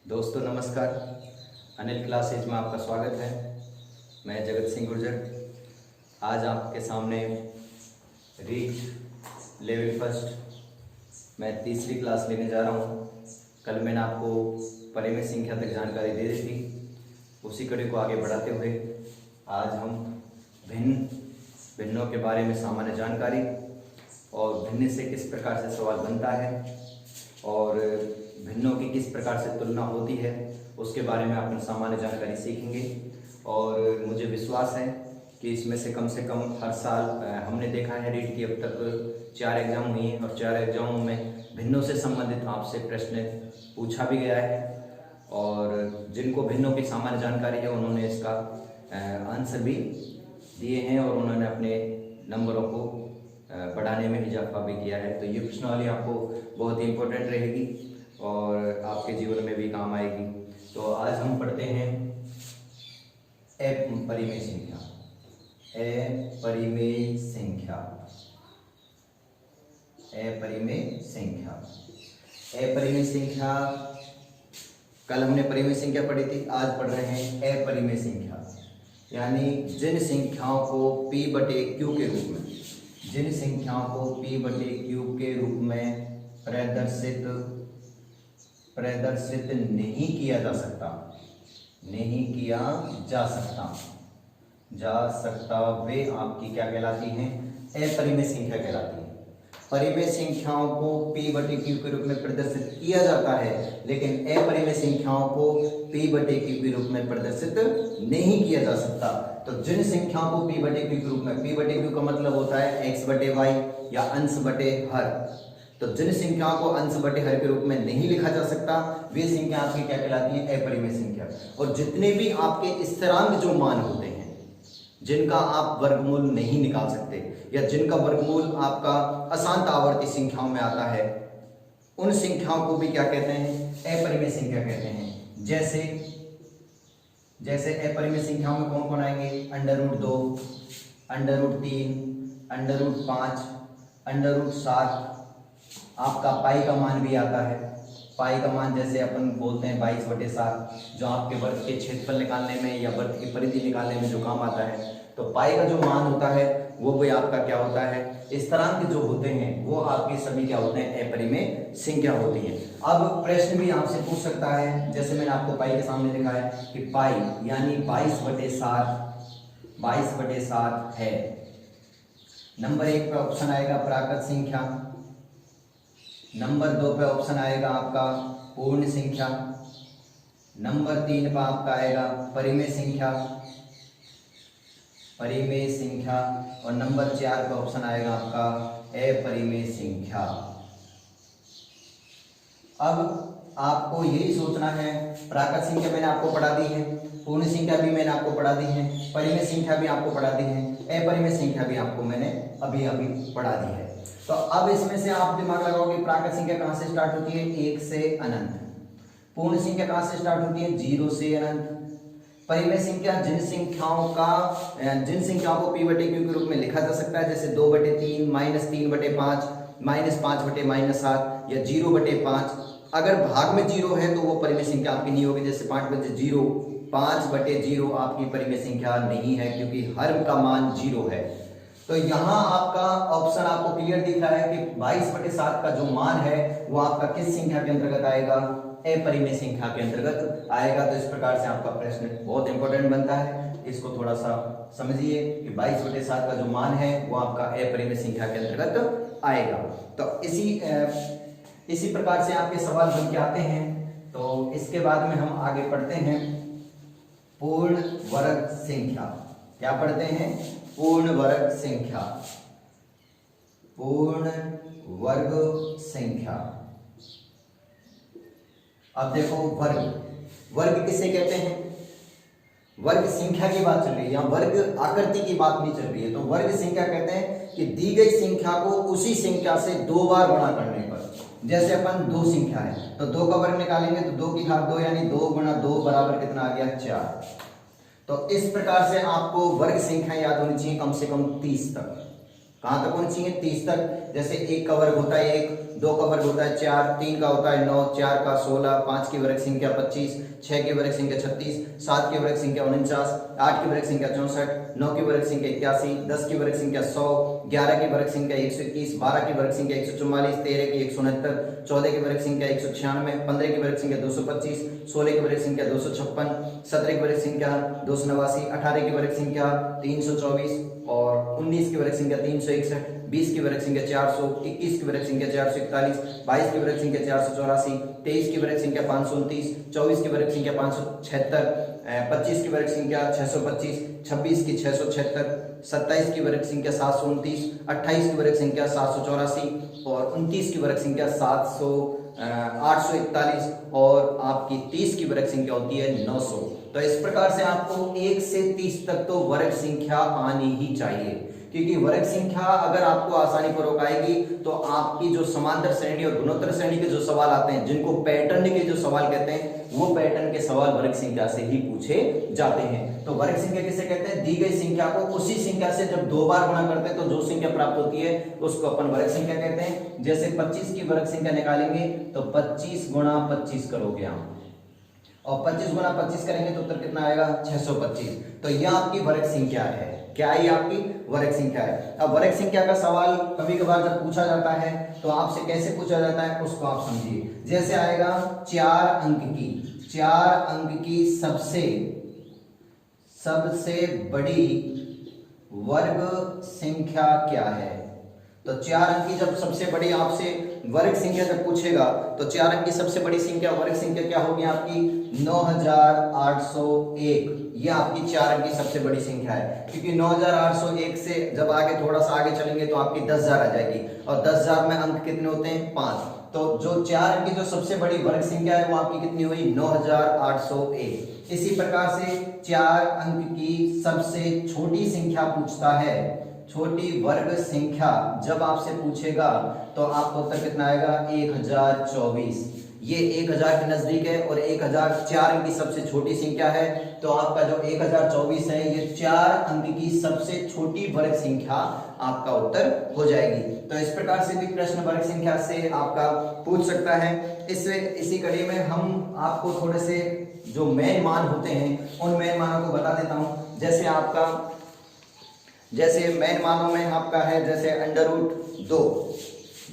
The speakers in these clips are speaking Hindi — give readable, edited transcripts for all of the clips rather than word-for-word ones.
दोस्तों नमस्कार। अनिल क्लासेज में आपका स्वागत है। मैं जगत सिंह गुर्जर आज आपके सामने रीड लेवल फर्स्ट मैं तीसरी क्लास लेने जा रहा हूँ। कल मैंने आपको परिमेय संख्या तक जानकारी दे दी थी। उसी कड़ी को आगे बढ़ाते हुए आज हम भिन्नों के बारे में सामान्य जानकारी और भिन्न से किस प्रकार से सवाल बनता है और भिन्नों की किस प्रकार से तुलना होती है उसके बारे में अपन सामान्य जानकारी सीखेंगे। और मुझे विश्वास है कि इसमें से कम हर साल हमने देखा है रीड की अब तक 4 एग्जाम हुई हैं और 4 एग्जामों में भिन्नों से संबंधित आपसे प्रश्न पूछा भी गया है और जिनको भिन्नों की सामान्य जानकारी है उन्होंने इसका आंसर भी दिए हैं और उन्होंने अपने नंबरों को बढ़ाने में इजाफा भी किया है। तो ये प्रश्नावली आपको बहुत ही इम्पोर्टेंट रहेगी और आपके जीवन में भी काम आएगी। तो आज हम पढ़ते हैं अपरिमेय संख्या। अपरिमेय संख्या, अपरिमेय संख्या, अपरिमेय संख्या। कल हमने परिमेय संख्या पढ़ी थी, आज पढ़ रहे हैं अपरिमेय संख्या, यानी जिन संख्याओं को p/q के रूप में, जिन संख्याओं को p/q के रूप में प्रदर्शित नहीं किया जा सकता वे आपकी क्या कहलाती हैं? अपरिमेय संख्या कहलाती है। परिमेय संख्याओं को p/q के रूप में प्रदर्शित किया जाता है लेकिन अपरिमेय संख्याओं को p/q के रूप में प्रदर्शित नहीं किया जा सकता। तो जिन संख्याओं को p/q के रूप में, p/q का मतलब होता है x/y या अंश बटे हर, तो जिन संख्याओं को अंश बटे हर के रूप में नहीं लिखा जा सकता वे संख्या आपकी क्या कहलाती है? अपरिमेय संख्या। और जितने भी आपके स्थिरांक जो मान होते हैं जिनका आप वर्गमूल नहीं निकाल सकते या जिनका वर्गमूल आपका अशांत आवर्ती संख्याओं में आता है उन संख्याओं को भी क्या कहते हैं? अपरिमेय संख्या कहते हैं। जैसे अपरिमेय संख्याओं में कौन कौन आएंगे? √2, √3, √5, √7। आपका पाई का मान भी आता है। पाई का मान जैसे अपन बोलते हैं 22/7, जो आपके वर्ग के क्षेत्रफल निकालने में या वर्ग की परिधि निकालने में जो काम आता है। तो पाई का जो मान होता है वो भी आपका क्या होता है? स्थिरांक जो होते हैं वो आपके सभी क्या होते हैं? अपरिमेय संख्या होती है। अब प्रश्न भी आपसे पूछ सकता है, जैसे मैंने आपको पाई के सामने लिखा है कि पाई यानी 22/7 है। नंबर 1 पे ऑप्शन आएगा प्राकृत संख्या, नंबर 2 पे ऑप्शन आएगा आपका पूर्ण संख्या, नंबर 3 पे आपका आएगा परिमेय संख्या और नंबर 4 पे ऑप्शन आएगा आपका अपरिमेय संख्या। अब आपको यही सोचना है, प्राकृत संख्या मैंने आपको पढ़ा दी है, पूर्ण संख्या भी मैंने आपको पढ़ा दी है, परिमेय संख्या भी आपको पढ़ा दी है, अपरिमेय संख्या भी आपको मैंने अभी पढ़ा दी है। तो अब इसमें से आप दिमाग लगाओगे प्राकृत संख्या कहां से स्टार्ट होती है? 1 से अनंत। पूर्ण संख्या कहां से स्टार्ट होती है? 0 से अनंत। परिमेय संख्या जिन संख्याओं को p/q के रूप में लिखा जा सकता है, जैसे 2/3, -3/5, -5/-7 या 0/5। अगर भाग में 0 है तो वो परिमेय संख्या आपकी नहीं होगी। जैसे 5/0 आपकी परिमेय संख्या नहीं है क्योंकि हर का मान 0 है। तो यहाँ आपका ऑप्शन आपको क्लियर दिख रहा है कि 22/7 का जो मान है वो आपका किस संख्या के अंतर्गत आएगा? अपरिमेय संख्या के अंतर्गत आएगा। तो इस प्रकार से आपका प्रश्न बहुत इंपॉर्टेंट बनता है, इसको थोड़ा सा समझिए कि 22/7 का जो मान है वो आपका अपरिमेय संख्या के अंतर्गत आएगा। तो इसी प्रकार से आपके सवाल बन के आते हैं। तो इसके बाद में हम आगे पढ़ते हैं पूर्ण वर्ग संख्या। क्या पढ़ते हैं? पूर्ण वर्ग संख्या। पूर्ण वर्ग संख्या। अब देखो वर्ग किसे कहते हैं? वर्ग संख्या की बात चल रही है, यहाँ वर्ग आकृति की बात नहीं चल रही है। तो वर्ग संख्या कहते हैं कि दी गई संख्या को उसी संख्या से 2 बार गुणा करने पर, जैसे अपन 2 संख्या है तो 2 का वर्ग निकालेंगे तो 2 की घात 2 यानी 2 गुणा 2 बराबर कितना आ गया? 4। तो इस प्रकार से आपको वर्ग संख्या याद होनी चाहिए कम से कम 30 तक। कहाँ तक होनी चाहिए? 30 तक। जैसे 1 का वर्ग होता है 1, 2 का वर्ग होता है 4, 3 का होता है 9, 4 का 16, 5 की वर्ग संख्या 25, 6 की वर्ग संख्या 36, 7 की वर्ग संख्या 49, 8 की वर्ग संख्या 64, 9 की वर्ग संख्या 81, 10 की वर्ग संख्या 100, 11 की वर्ग संख्या 121, 12 की वर्ग संख्या 144, 13 की 169, 14 की वर्ग संख्या 196, 15 की वर्ग संख्या 225, 16 की वर्ग संख्या 256, 17 की वर्ग संख्या 289, 18 की वर्ग संख्या 324 और 19 की वर्ग संख्या 361, 20 की वर्ग संख्या 400, 21 की वर्ग संख्या 441, 22 की वर्ग संख्या 484, 23 की वर्ग संख्या 529, 24 की वर्ग संख्या 576, 25 की वर्ग संख्या 625, 26 की 676, 27 की वर्ग संख्या 729, 28 की वर्ग संख्या 784 और 29 की वर्ग संख्या 841 और आपकी 30 की वर्ग संख्या होती है 900। तो इस प्रकार से आपको 1 से 30 तक तो वर्ग संख्या आनी ही चाहिए, क्योंकि वर्ग संख्या अगर आपको आसानी पूर्वक आएगी तो आपकी जो समांतर श्रेणी और गुणोत्तर श्रेणी के जो सवाल आते हैं, जिनको पैटर्न के जो सवाल कहते हैं, वो पैटर्न के सवाल वर्ग संख्या से ही पूछे जाते हैं। तो वर्ग संख्या किसे कहते हैं? दी गई संख्या को उसी संख्या से जब 2 बार गुणा करते हैं तो जो संख्या प्राप्त होती है उसको अपन वर्ग संख्या कहते हैं। जैसे 25 की वर्ग संख्या निकालेंगे तो 25 गुणा 25 करोगे आप, और 25 गुणा 25 करेंगे तो उत्तर कितना आएगा? 625। तो यह आपकी वर्ग संख्या है। क्या है? आपकी वर्ग संख्या है। अब वर्ग संख्या का सवाल कभी कभार जब पूछा जाता है तो आपसे कैसे पूछा जाता है उसको आप समझिए। जैसे आएगा 4 अंक की सबसे बड़ी वर्ग संख्या क्या है? तो 4 अंक की जब सबसे बड़ी आपसे वर्ग संख्या जब पूछेगा तो 4 अंक की सबसे बड़ी संख्या वर्ग संख्या क्या होगी आपकी? 9801। यह आपकी 4 अंक की सबसे बड़ी संख्या है, क्योंकि 9801 से जब आगे थोड़ा सा आगे चलेंगे तो आपकी 10,000 आ जाएगी, और 10,000 में अंक कितने होते हैं? 5। तो जो 4 अंक की जो सबसे बड़ी वर्ग संख्या है वो आपकी कितनी हुई? 9801। इसी प्रकार से 4 अंक की सबसे छोटी संख्या पूछता है, छोटी वर्ग संख्या जब आपसे पूछेगा तो आपको उत्तर कितना आएगा? 1024। ये 1000 के नजदीक है और 1000 4 अंक की सबसे छोटी संख्या है, तो आपका जो 1024 है ये 4 अंक की सबसे छोटी वर्ग संख्या आपका उत्तर हो जाएगी। तो इस प्रकार से भी प्रश्न वर्ग संख्या से आपका पूछ सकता है। इसी कड़ी में हम आपको थोड़े से जो मेन मान होते हैं उन मेन मानों को बता देता हूं। जैसे मेन मानों में आपका है जैसे √2,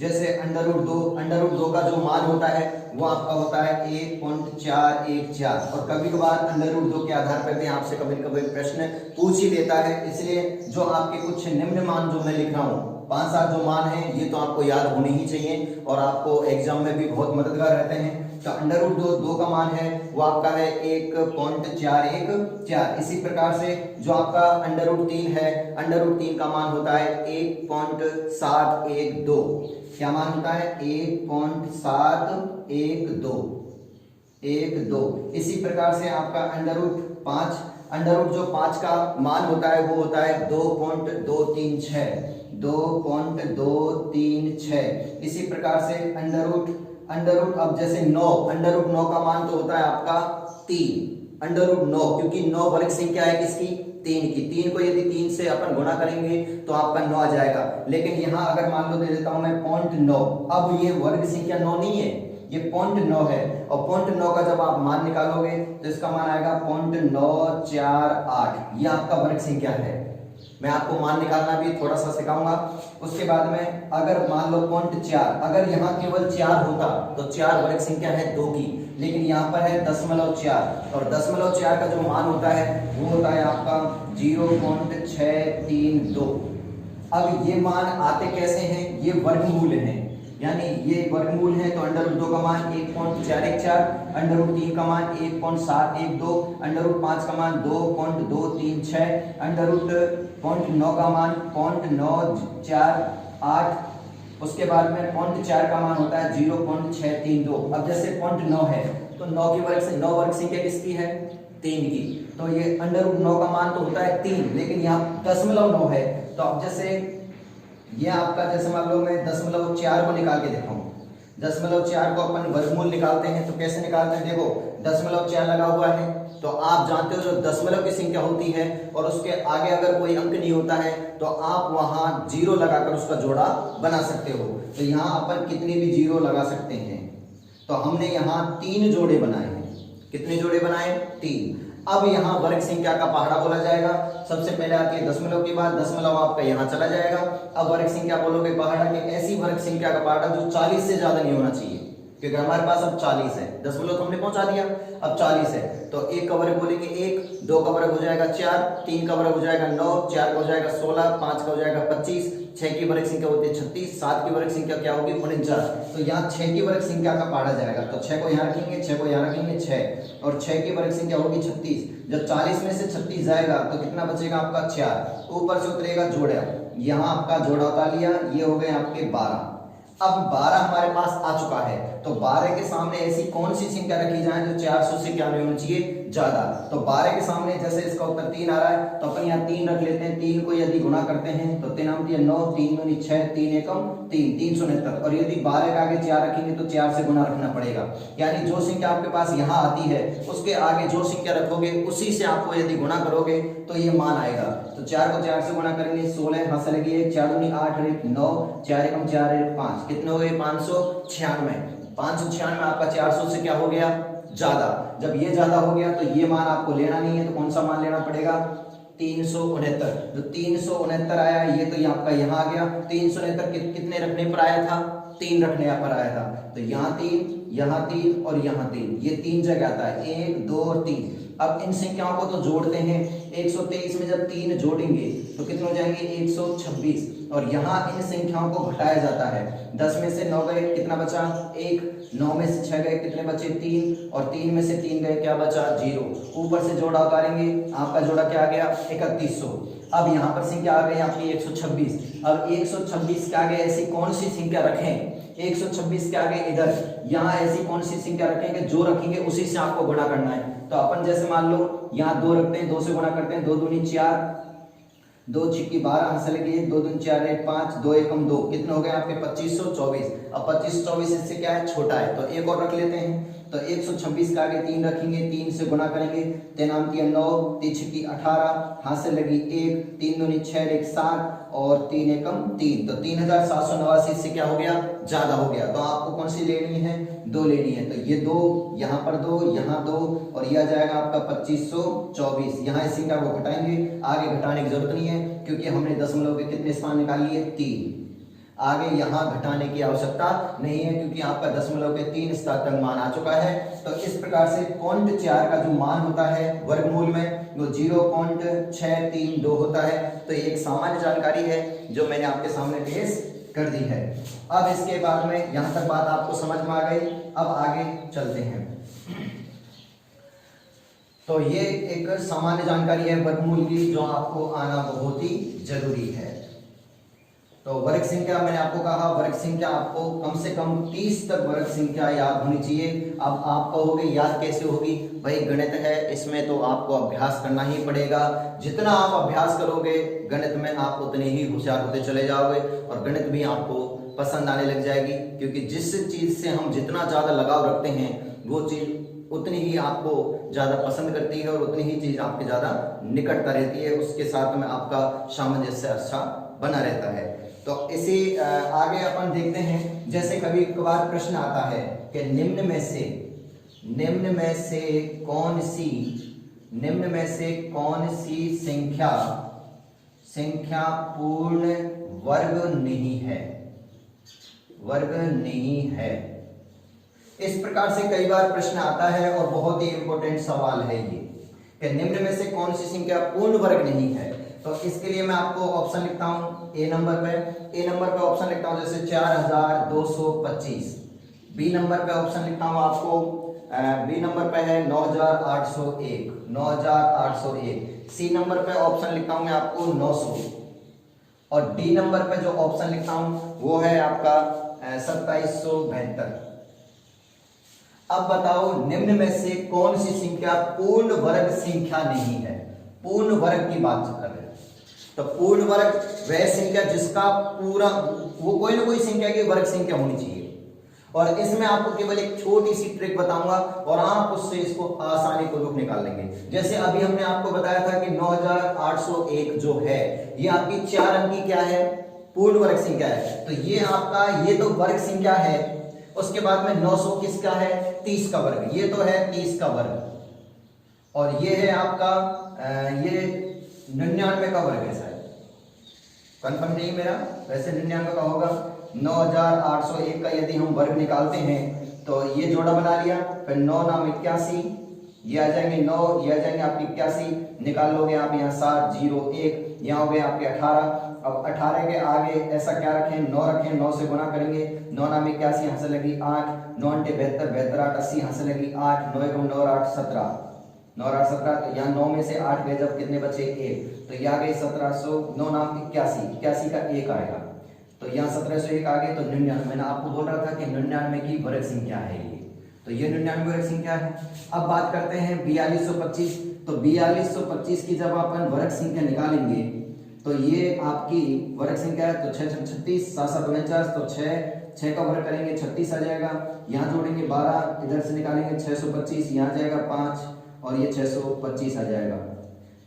जैसे √2 का जो मान होता है वो आपका होता है 1.414, और कभी कभार √2 के आधार पर भी आपसे कभी कभी प्रश्न पूछ ही लेता है। इसलिए जो आपके कुछ निम्न मान जो मैं लिख रहा हूँ, 5-7 जो मान हैं ये तो आपको याद होने ही चाहिए और आपको एग्जाम में भी बहुत मददगार रहते हैं। तो √2 का मान है वो आपका है 1.414। इसी प्रकार से जो आपका √3 है, √3 का मान होता है 1.712। क्या मान होता है? 1.712। इसी प्रकार से आपका √5 जो 5 का मान होता है वो होता है 2.236। इसी प्रकार से अब जैसे 9 का मान तो होता है आपका 3, √9, क्योंकि 9 वर्ग संख्या है किसकी? 3 की। 3 को यदि 3 से अपन गुणा करेंगे तो आपका 9 आ जाएगा। लेकिन यहाँ अगर मान लो दे देता हूं मैं 0.9, अब ये वर्ग संख्या 9 नहीं है, ये 0.9 है, और 0.9 का जब आप मान निकालोगे तो इसका मान आएगा 0.948। ये आपका वर्ग संख्या है। मैं आपको मान निकालना भी थोड़ा सा सिखाऊंगा। उसके बाद में अगर मान लो 0.4, अगर यहाँ केवल 4 होता तो 4 वर्ग संख्या है 2 की, लेकिन यहाँ पर है 0.4, और 0.4 का जो मान होता है वो होता है आपका 0.632। अब ये मान आते कैसे हैं? ये वर्गमूल हैं, यानी ये वर्गमूल है। तो √2 का मान 1.414, √3 का मान 1.712, √5 का मान 2.236, √0.9 का मान 0.948, उसके बाद में 0.4 का मान होता है 0.632। अब जैसे 0.9 है तो 9 वर्ग संख्या किसकी है? 3 की। तो ये √9 का मान तो होता है 3, लेकिन यहाँ 0.9 है। तो अब जैसे ये आपका जैसे मान लो मैं 0.4 को निकाल के दिखाऊं 0.4 को अपन वर्गमूल निकालते हैं तो कैसे निकालते हैं, देखो 0.4 लगा हुआ है तो आप जानते हो जो दशमलव की संख्या होती है और उसके आगे अगर कोई अंक नहीं होता है तो आप वहां 0 लगाकर उसका जोड़ा बना सकते हो। तो यहाँ अपन कितने भी 0 लगा सकते हैं। तो हमने यहाँ 3 जोड़े बनाए हैं। कितने जोड़े बनाए, 3। अब यहाँ वर्ग संख्या का पहाड़ा बोला जाएगा। सबसे पहले आती है दशमलव की बात, दशमलव आपका यहाँ चला जाएगा। अब वर्ग संख्या बोलोगे पहाड़ा की ऐसी वर्ग संख्या का पहाड़ा जो 40 से ज्यादा नहीं होना चाहिए, क्योंकि हमारे पास अब 40 है, दशमलव तो हमने पहुंचा दिया, अब 40 है। तो 1 का वर्ग बोलेंगे 1, 2 का वर्ग हो जाएगा 4, 3 का वर्ग हो जाएगा 9, 4 का हो जाएगा 16, 5 का हो जाएगा 25, 6 की वर्ग संख्या होती है 36, 7 की वर्ग संख्या क्या होगी 49। तो यहाँ 6 की वर्ग संख्या का पहाड़ा जाएगा। तो 6 को यहाँ रखेंगे, 6 को यहाँ रखेंगे 6, और 6 की वर्ग संख्या होगी 36। जब 40 में से 36 जाएगा तो कितना बचेगा आपका 4, ऊपर से उतरेगा जोड़ा, यहाँ आपका जोड़ा उतार लिया, ये हो गए आपके 12। अब 12 हमारे पास आ चुका है तो 12 के सामने ऐसी कौन सी संख्या रखी जाए जो 400 से क्या नहीं होनी चाहिए ज्यादा। तो 12 के सामने जैसे इसका उत्तर 3 आ रहा है तो अपन यहाँ 3 रख लेते हैं। 3 को यदि गुणा करते हैं तो 3 आती है 9, 3 दूनी 6, 3 एकम 3, 369। और यदि 12 के आगे 4 रखेंगे तो 4 से गुणा रखना पड़ेगा, यानी जो संख्या आपके पास यहाँ आती है उसके आगे जो संख्या रखोगे उसी से आपको यदि गुणा करोगे तो ये मान आएगा। तो 4 को 4 से गुणा करेंगे 16, हाथ से लगी 1, 4 दूनी 8, 9, 4 एकम 4, 5, कितने हो गए 596। 596 आपका 400 से क्या हो गया ज्यादा। जब ये ज्यादा हो गया तो ये मान आपको लेना नहीं है, तो कौन सा मान लेना पड़ेगा 369। जो 369 आया ये तो ये आपका यहाँ आ गया। 369 कितने रखने पर आया था, 3 रखने पर आया था। तो यहाँ 3, यहाँ 3 और यहाँ 3, ये 3 जगह आता है 1, 2 और 3। अब इन संख्याओं को तो जोड़ते हैं। 123 में जब 3 जोड़ेंगे तो कितने हो जाएंगे 126, और यहाँ इन संख्याओं को घटाया जाता है। 10 में से 9 गए, कितना बचा 1, 9 में से 6 गए, कितने बचे 3, और 3 में से 3 गए, क्या बचा 0। ऊपर से जोड़ा उतारेंगे, आपका जोड़ा क्या आ गया 3100। अब यहाँ पर संख्या आ गई आपकी 126। अब 126 के आगे ऐसी कौन सी संख्या रखें, 126 के आगे इधर यहाँ ऐसी कौन सी संख्या रखेंगे, जो रखेंगे उसी से आपको गुणा करना है। तो अपन जैसे मान लो यहाँ 2 रखते हैं, 2 से गुणा करते हैं, 2 दूनी 4, 2 छिक्की 12, हाथ से लगी 1, 2 दूनी 4, 1, 5, 2 एकम 2, कितने हो गए आपके 2524। अब 2524 इससे क्या है छोटा है, तो एक और रख लेते हैं। तो 126 के आगे 3 रखेंगे, 3 से गुणा करेंगे, 3 नाम की 9, 3 छिक्की 18, हाथ से लगी 1, 3 दूनी 6, 1 7 और 3 एकम 3। तो 3789 से क्या हो गया ज्यादा हो गया। तो आपको कौन सी लेनी है, 2 लेनी है। तो ये 2, यहाँ पर 2, यहाँ 2, और यह जाएगा आपका 2524। यहाँ इस संख्या को घटाएंगे, आगे घटाने की जरूरत नहीं है क्योंकि हमने दशमलव के कितने स्थान निकाल लिए 3। आगे यहाँ घटाने की आवश्यकता नहीं है क्योंकि आपका दशमलव के 3 स्थान तक मान आ चुका है। तो इस प्रकार से 0.4 का जो मान होता है वर्गमूल में वो 0.632 होता है। तो ये एक सामान्य जानकारी है जो मैंने आपके सामने पेश कर दी है। अब इसके बाद में यहाँ तक बात आपको समझ में आ गई। अब आगे चलते हैं। तो ये एक सामान्य जानकारी है वर्गमूल की जो आपको आना बहुत ही जरूरी है। तो वर्ग संख्या मैंने आपको कहा, वर्ग संख्या आपको कम से कम 30 तक वर्ग संख्या याद होनी चाहिए। अब आप कहोगे याद कैसे होगी, भाई गणित है, इसमें तो आपको अभ्यास करना ही पड़ेगा। जितना आप अभ्यास करोगे गणित में आप उतने ही होशियार होते चले जाओगे और गणित भी आपको पसंद आने लग जाएगी, क्योंकि जिस चीज से हम जितना ज्यादा लगाव रखते हैं वो चीज उतनी ही आपको ज्यादा पसंद करती है और उतनी ही चीज आपके ज्यादा निकटता रहती है, उसके साथ में आपका सामंजस्य अच्छा बना रहता है। तो इसी आगे अपन देखते हैं, जैसे कभी कभार प्रश्न आता है कि निम्न में से कौन सी संख्या पूर्ण वर्ग नहीं है। इस प्रकार से कई बार प्रश्न आता है और बहुत ही इंपॉर्टेंट सवाल है ये कि निम्न में से कौन सी संख्या पूर्ण वर्ग नहीं है। तो इसके लिए मैं आपको ऑप्शन लिखता हूं ए नंबर पे ऑप्शन लिखता हूं जैसे 4225। बी नंबर पे ऑप्शन लिखता हूं आपको, बी नंबर पे है 9801। सी नंबर पे ऑप्शन लिखता हूं मैं आपको 900, और डी नंबर पे जो ऑप्शन लिखता हूं वो है आपका 2772। अब बताओ निम्न में से कौन सी संख्या पूर्ण वर्ग संख्या नहीं है। पूर्ण वर्ग की बात कर रहे हैं। तो पूर्ण वर्ग वह संख्या जिसका पूरा वो कोई ना कोई संख्या की वर्ग संख्या होनी चाहिए। और इसमें आपको केवल एक छोटी सी ट्रिक बताऊंगा और आप उससे इसको आसानी पूर्वक निकाल लेंगे। जैसे अभी हमने आपको बताया था कि 9801 जो है ये आपकी 4 अंक की क्या है, पूर्ण वर्ग संख्या है। तो ये आपका ये तो वर्ग संख्या है, उसके बाद में 900 किसका है, 30 का वर्ग, ये तो है 30 का वर्ग, और ये है आपका ये 99 का वर्ग है शायद, कंफर्म नहीं मेरा, वैसे 99 का होगा। 9801 का यदि हम वर्ग निकालते हैं तो ये जोड़ा बना लिया, फिर 9 नाम 81, ये आ जाएंगे 9, ये आ जाएंगे आपकी 81, निकाल लोगे आप यहाँ 7 0 1, यहाँ हो गए आपके 18। अब 18 के आगे ऐसा क्या रखें, 9 रखें, 9 से गुणा करेंगे, 9 नाम 81 यहाँ से लगी 8, 9 × 72 72 8 80 यहाँ से लगी 8, 9 × 9 8 17, 9 8 17, तो यहाँ 9 में से 8 गए जब कितने बचे 1, तो ये आ गए 1700, 9 नाम 81, 81 का 1 आएगा, तो यहाँ 1701 आ गए, तो 99, मैंने आपको बोल रहा था कि 99 की वर्ग संख्या है ये, तो ये 99 वर्ग संख्या है। अब बात करते हैं 4225, तो 4225 की जब अपन वर्ग संख्या निकालेंगे तो ये आपकी वर्ग संख्या है, तो 6 6 36, 7 7 49, तो 6 का वर्ग करेंगे 36 आ जाएगा, यहाँ जोड़ेंगे 12, इधर से निकालेंगे 625, यहाँ जाएगा 5 और ये 625 आ जाएगा,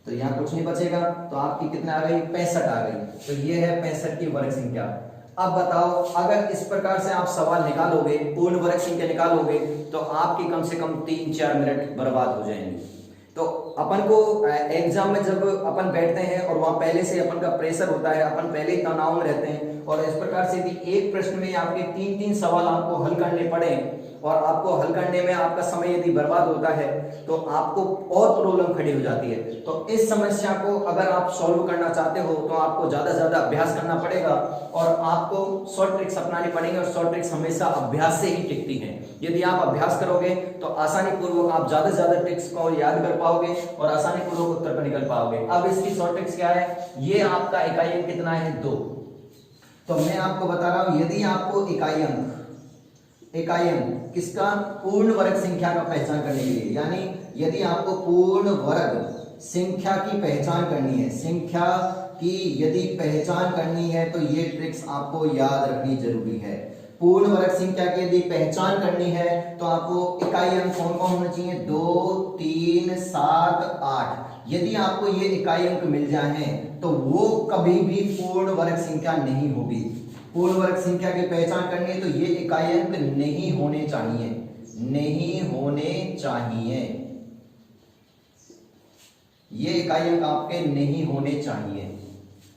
तो यहाँ कुछ नहीं बचेगा, तो आपकी कितना आ गई, 65 आ गई, तो ये है 65 की वर्ग संख्या। अब बताओ अगर इस प्रकार से आप सवाल निकालोगे, पूर्ण वर्ग संख्या निकालोगे, तो आपकी कम से कम 3-4 मिनट बर्बाद हो जाएंगे। तो अपन को एग्जाम में जब अपन बैठते हैं और वहां पहले से अपन का प्रेशर होता है, अपन पहले ही तनाव में रहते हैं, और इस प्रकार से यदि एक प्रश्न में आपके 3-3 सवाल आपको हल करने पड़े और आपको हल करने में आपका समय यदि बर्बाद होता है तो आपको और प्रॉब्लम खड़ी हो जाती है। तो इस समस्या को अगर आप सॉल्व करना चाहते हो तो आपको ज्यादा से ज्यादा अभ्यास करना पड़ेगा और आपको शॉर्ट ट्रिक्स अपनानी पड़ेंगे, और शॉर्ट ट्रिक्स हमेशा अभ्यास से ही टिकती हैं। यदि आप अभ्यास करोगे तो आसानी पूर्वक आप ज्यादा से ज्यादा ट्रिक्स को याद कर पाओगे और आसानी पूर्वक उत्तर पर निकल पाओगे। अब इसकी शॉर्ट ट्रिक्स क्या है, ये आपका इकाई अंक कितना है, 2। तो मैं आपको बता रहा हूं, यदि आपको इकाई अंक किसका, पूर्ण वर्ग संख्या का पहचान करने के लिए, यानी यदि आपको पूर्ण वर्ग संख्या की पहचान करनी है, संख्या की यदि पहचान करनी है तो ये ट्रिक्स आपको याद रखनी जरूरी है। पूर्ण वर्ग संख्या की यदि पहचान करनी है तो आपको इकाई अंक कौन कौन होना चाहिए, 2 3 7 8। यदि आपको ये इकाई अंक मिल जाए तो वो कभी भी पूर्ण वर्ग संख्या नहीं होगी। पूर्ण वर्ग संख्या की पहचान करनी है तो ये इकाई अंक नहीं होने चाहिए, नहीं होने चाहिए, ये इकाई अंक आपके नहीं होने चाहिए।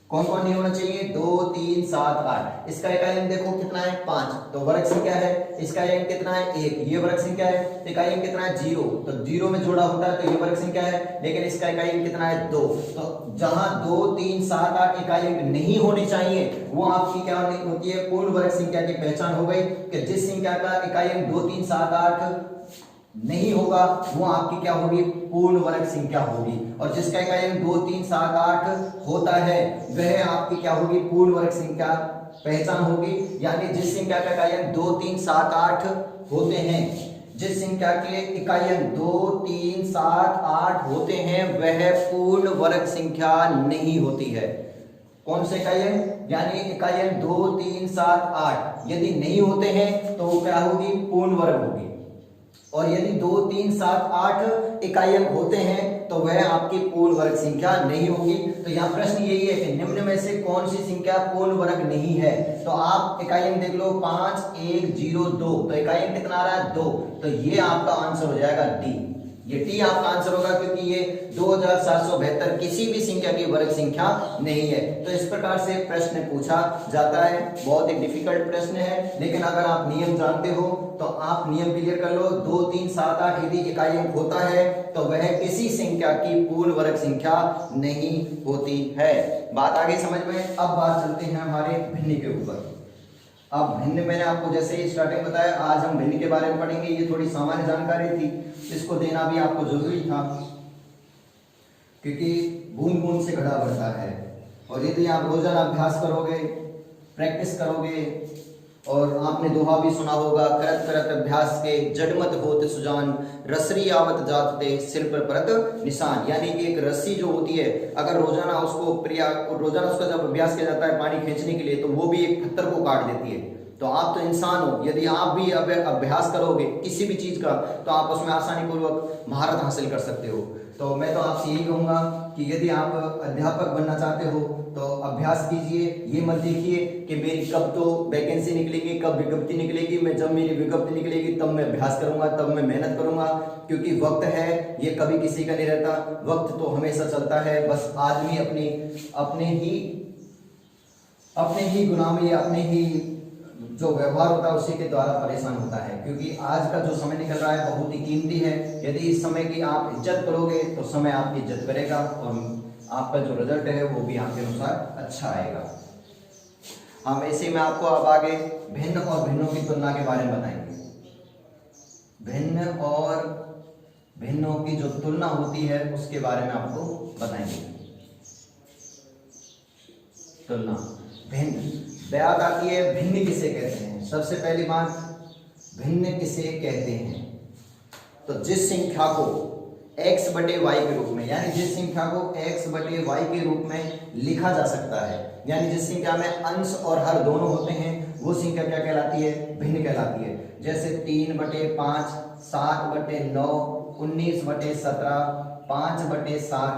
कौन कौन नहीं होना चाहिए, 2 3 7 8। इसका इकाई अंक देखो कितना है, 5, तो वर्ग संख्या है। इसका अंक कितना है, 1, ये वर्ग संख्या है। इकाई अंक कितना है, 0, तो 0 में जोड़ा होता है तो ये वर्ग संख्या है, लेकिन इसका इकाई अंक कितना है, 2। तो जहां 2 3 7 8 इकाई अंक नहीं होने चाहिए वो आपकी क्या होती है, पूर्ण वर्ग संख्या की पहचान हो गई कि जिस संख्या का इकाई अंक 2 3 7 8 नहीं होगा वो आपकी क्या होगी, पूर्ण वर्ग संख्या होगी, और जिसका इकाई अंक 2 3 7 8 होता है वह आपकी क्या होगी, पूर्ण वर्ग संख्या पहचान होगी। यानी जिस संख्या का इकाई अंक 2 3 7 8 होते हैं, जिस संख्या के इकाई अंक 2 3 7 8 होते हैं वह पूर्ण वर्ग संख्या नहीं होती है। कौन से इकाई अंक, यानी इकाई अंक 2 3 7 8 यदि नहीं होते हैं तो वो क्या होगी, पूर्ण वर्ग होगी, और यदि 2 3 7 8 इकाई अंक होते हैं तो वह आपकी पूर्ण वर्ग संख्या नहीं होगी। तो यहाँ प्रश्न यही है कि निम्न में से कौन सी संख्या पूर्ण वर्ग नहीं है, तो आप इकाई अंक देख लो, 5 1 0 2, तो इकाई अंक कितना आ रहा है, 2, तो ये आपका आंसर हो जाएगा डी, ये टी आपका आंसर होगा, क्योंकि ये 2772 किसी भी संख्या की वर्ग संख्या नहीं है। तो इस प्रकार से प्रश्न पूछा जाता है, बहुत ही डिफिकल्ट प्रश्न है, लेकिन अगर आप नियम जानते हो तो आप नियम क्लियर कर लो। 2 3 7 8 यदि इकाई अंक होता है तो वह किसी संख्या की पूर्ण वर्ग संख्या नहीं होती है। बात आगे समझ में। अब बात चलते हैं हमारे भिन्न के ऊपर। अब भिन्न मैंने आपको जैसे ही स्टार्टिंग बताया, आज हम भिन्न के बारे में पढ़ेंगे। ये थोड़ी सामान्य जानकारी थी, इसको देना भी आपको जरूरी था, क्योंकि बूंद बूंद से घड़ा भरता है, और यदि आप रोजाना अभ्यास करोगे, प्रैक्टिस करोगे, और आपने दोहा भी सुना होगा, करत करत अभ्यास के जड़मत होत सुजान, रसरी आवत जात ते सिर पर परत निशान। यानी कि एक रस्सी जो होती है, अगर रोजाना उसका जब अभ्यास किया जाता है पानी खींचने के लिए, तो वो भी एक पत्थर को काट देती है। तो आप तो इंसान हो, यदि आप भी अब अभ्यास करोगे किसी भी चीज का तो आप उसमें आसानी पूर्वक महारत हासिल कर सकते हो। तो मैं तो आपसे यही कहूंगा कि यदि आप अध्यापक बनना चाहते हो तो अभ्यास कीजिए। ये मत देखिए कि मेरी कब तो वैकेंसी निकलेगी, कब विज्ञप्ति निकलेगी, मैं जब मेरी विज्ञप्ति निकलेगी तब मैं अभ्यास करूंगा, तब मैं मेहनत करूंगा, क्योंकि वक्त है ये कभी किसी का नहीं रहता, वक्त तो हमेशा चलता है। बस आदमी अपने ही गुलामी, अपने ही जो व्यवहार होता है उसी के द्वारा परेशान होता है, क्योंकि आज का जो समय निकल रहा है बहुत ही कीमती है। यदि इस समय की आप इज्जत करोगे तो समय आपकी इज्जत करेगा और आपका जो रिजल्ट है वो भी आपके अनुसार अच्छा आएगा। हम इसी में आपको अब आगे भिन्न और भिन्नों की तुलना के बारे में बताएंगे। भिन्न और भिन्नों की जो तुलना होती है उसके बारे में आपको बताएंगे। तुलना, भिन्न, बात आती है भिन्न किसे कहते हैं। सबसे पहली बात, भिन्न किसे कहते हैं तो जिस संख्या को x बटे y के रूप में, यानी जिस संख्या को x बटे y के रूप में लिखा जा सकता है, यानी जिस संख्या में अंश और हर दोनों होते हैं वो संख्या क्या कहलाती है? भिन्न कहलाती है। जैसे 3 बटे 5, 7 बटे 9, 19 बटे 17, 5 बटे 7,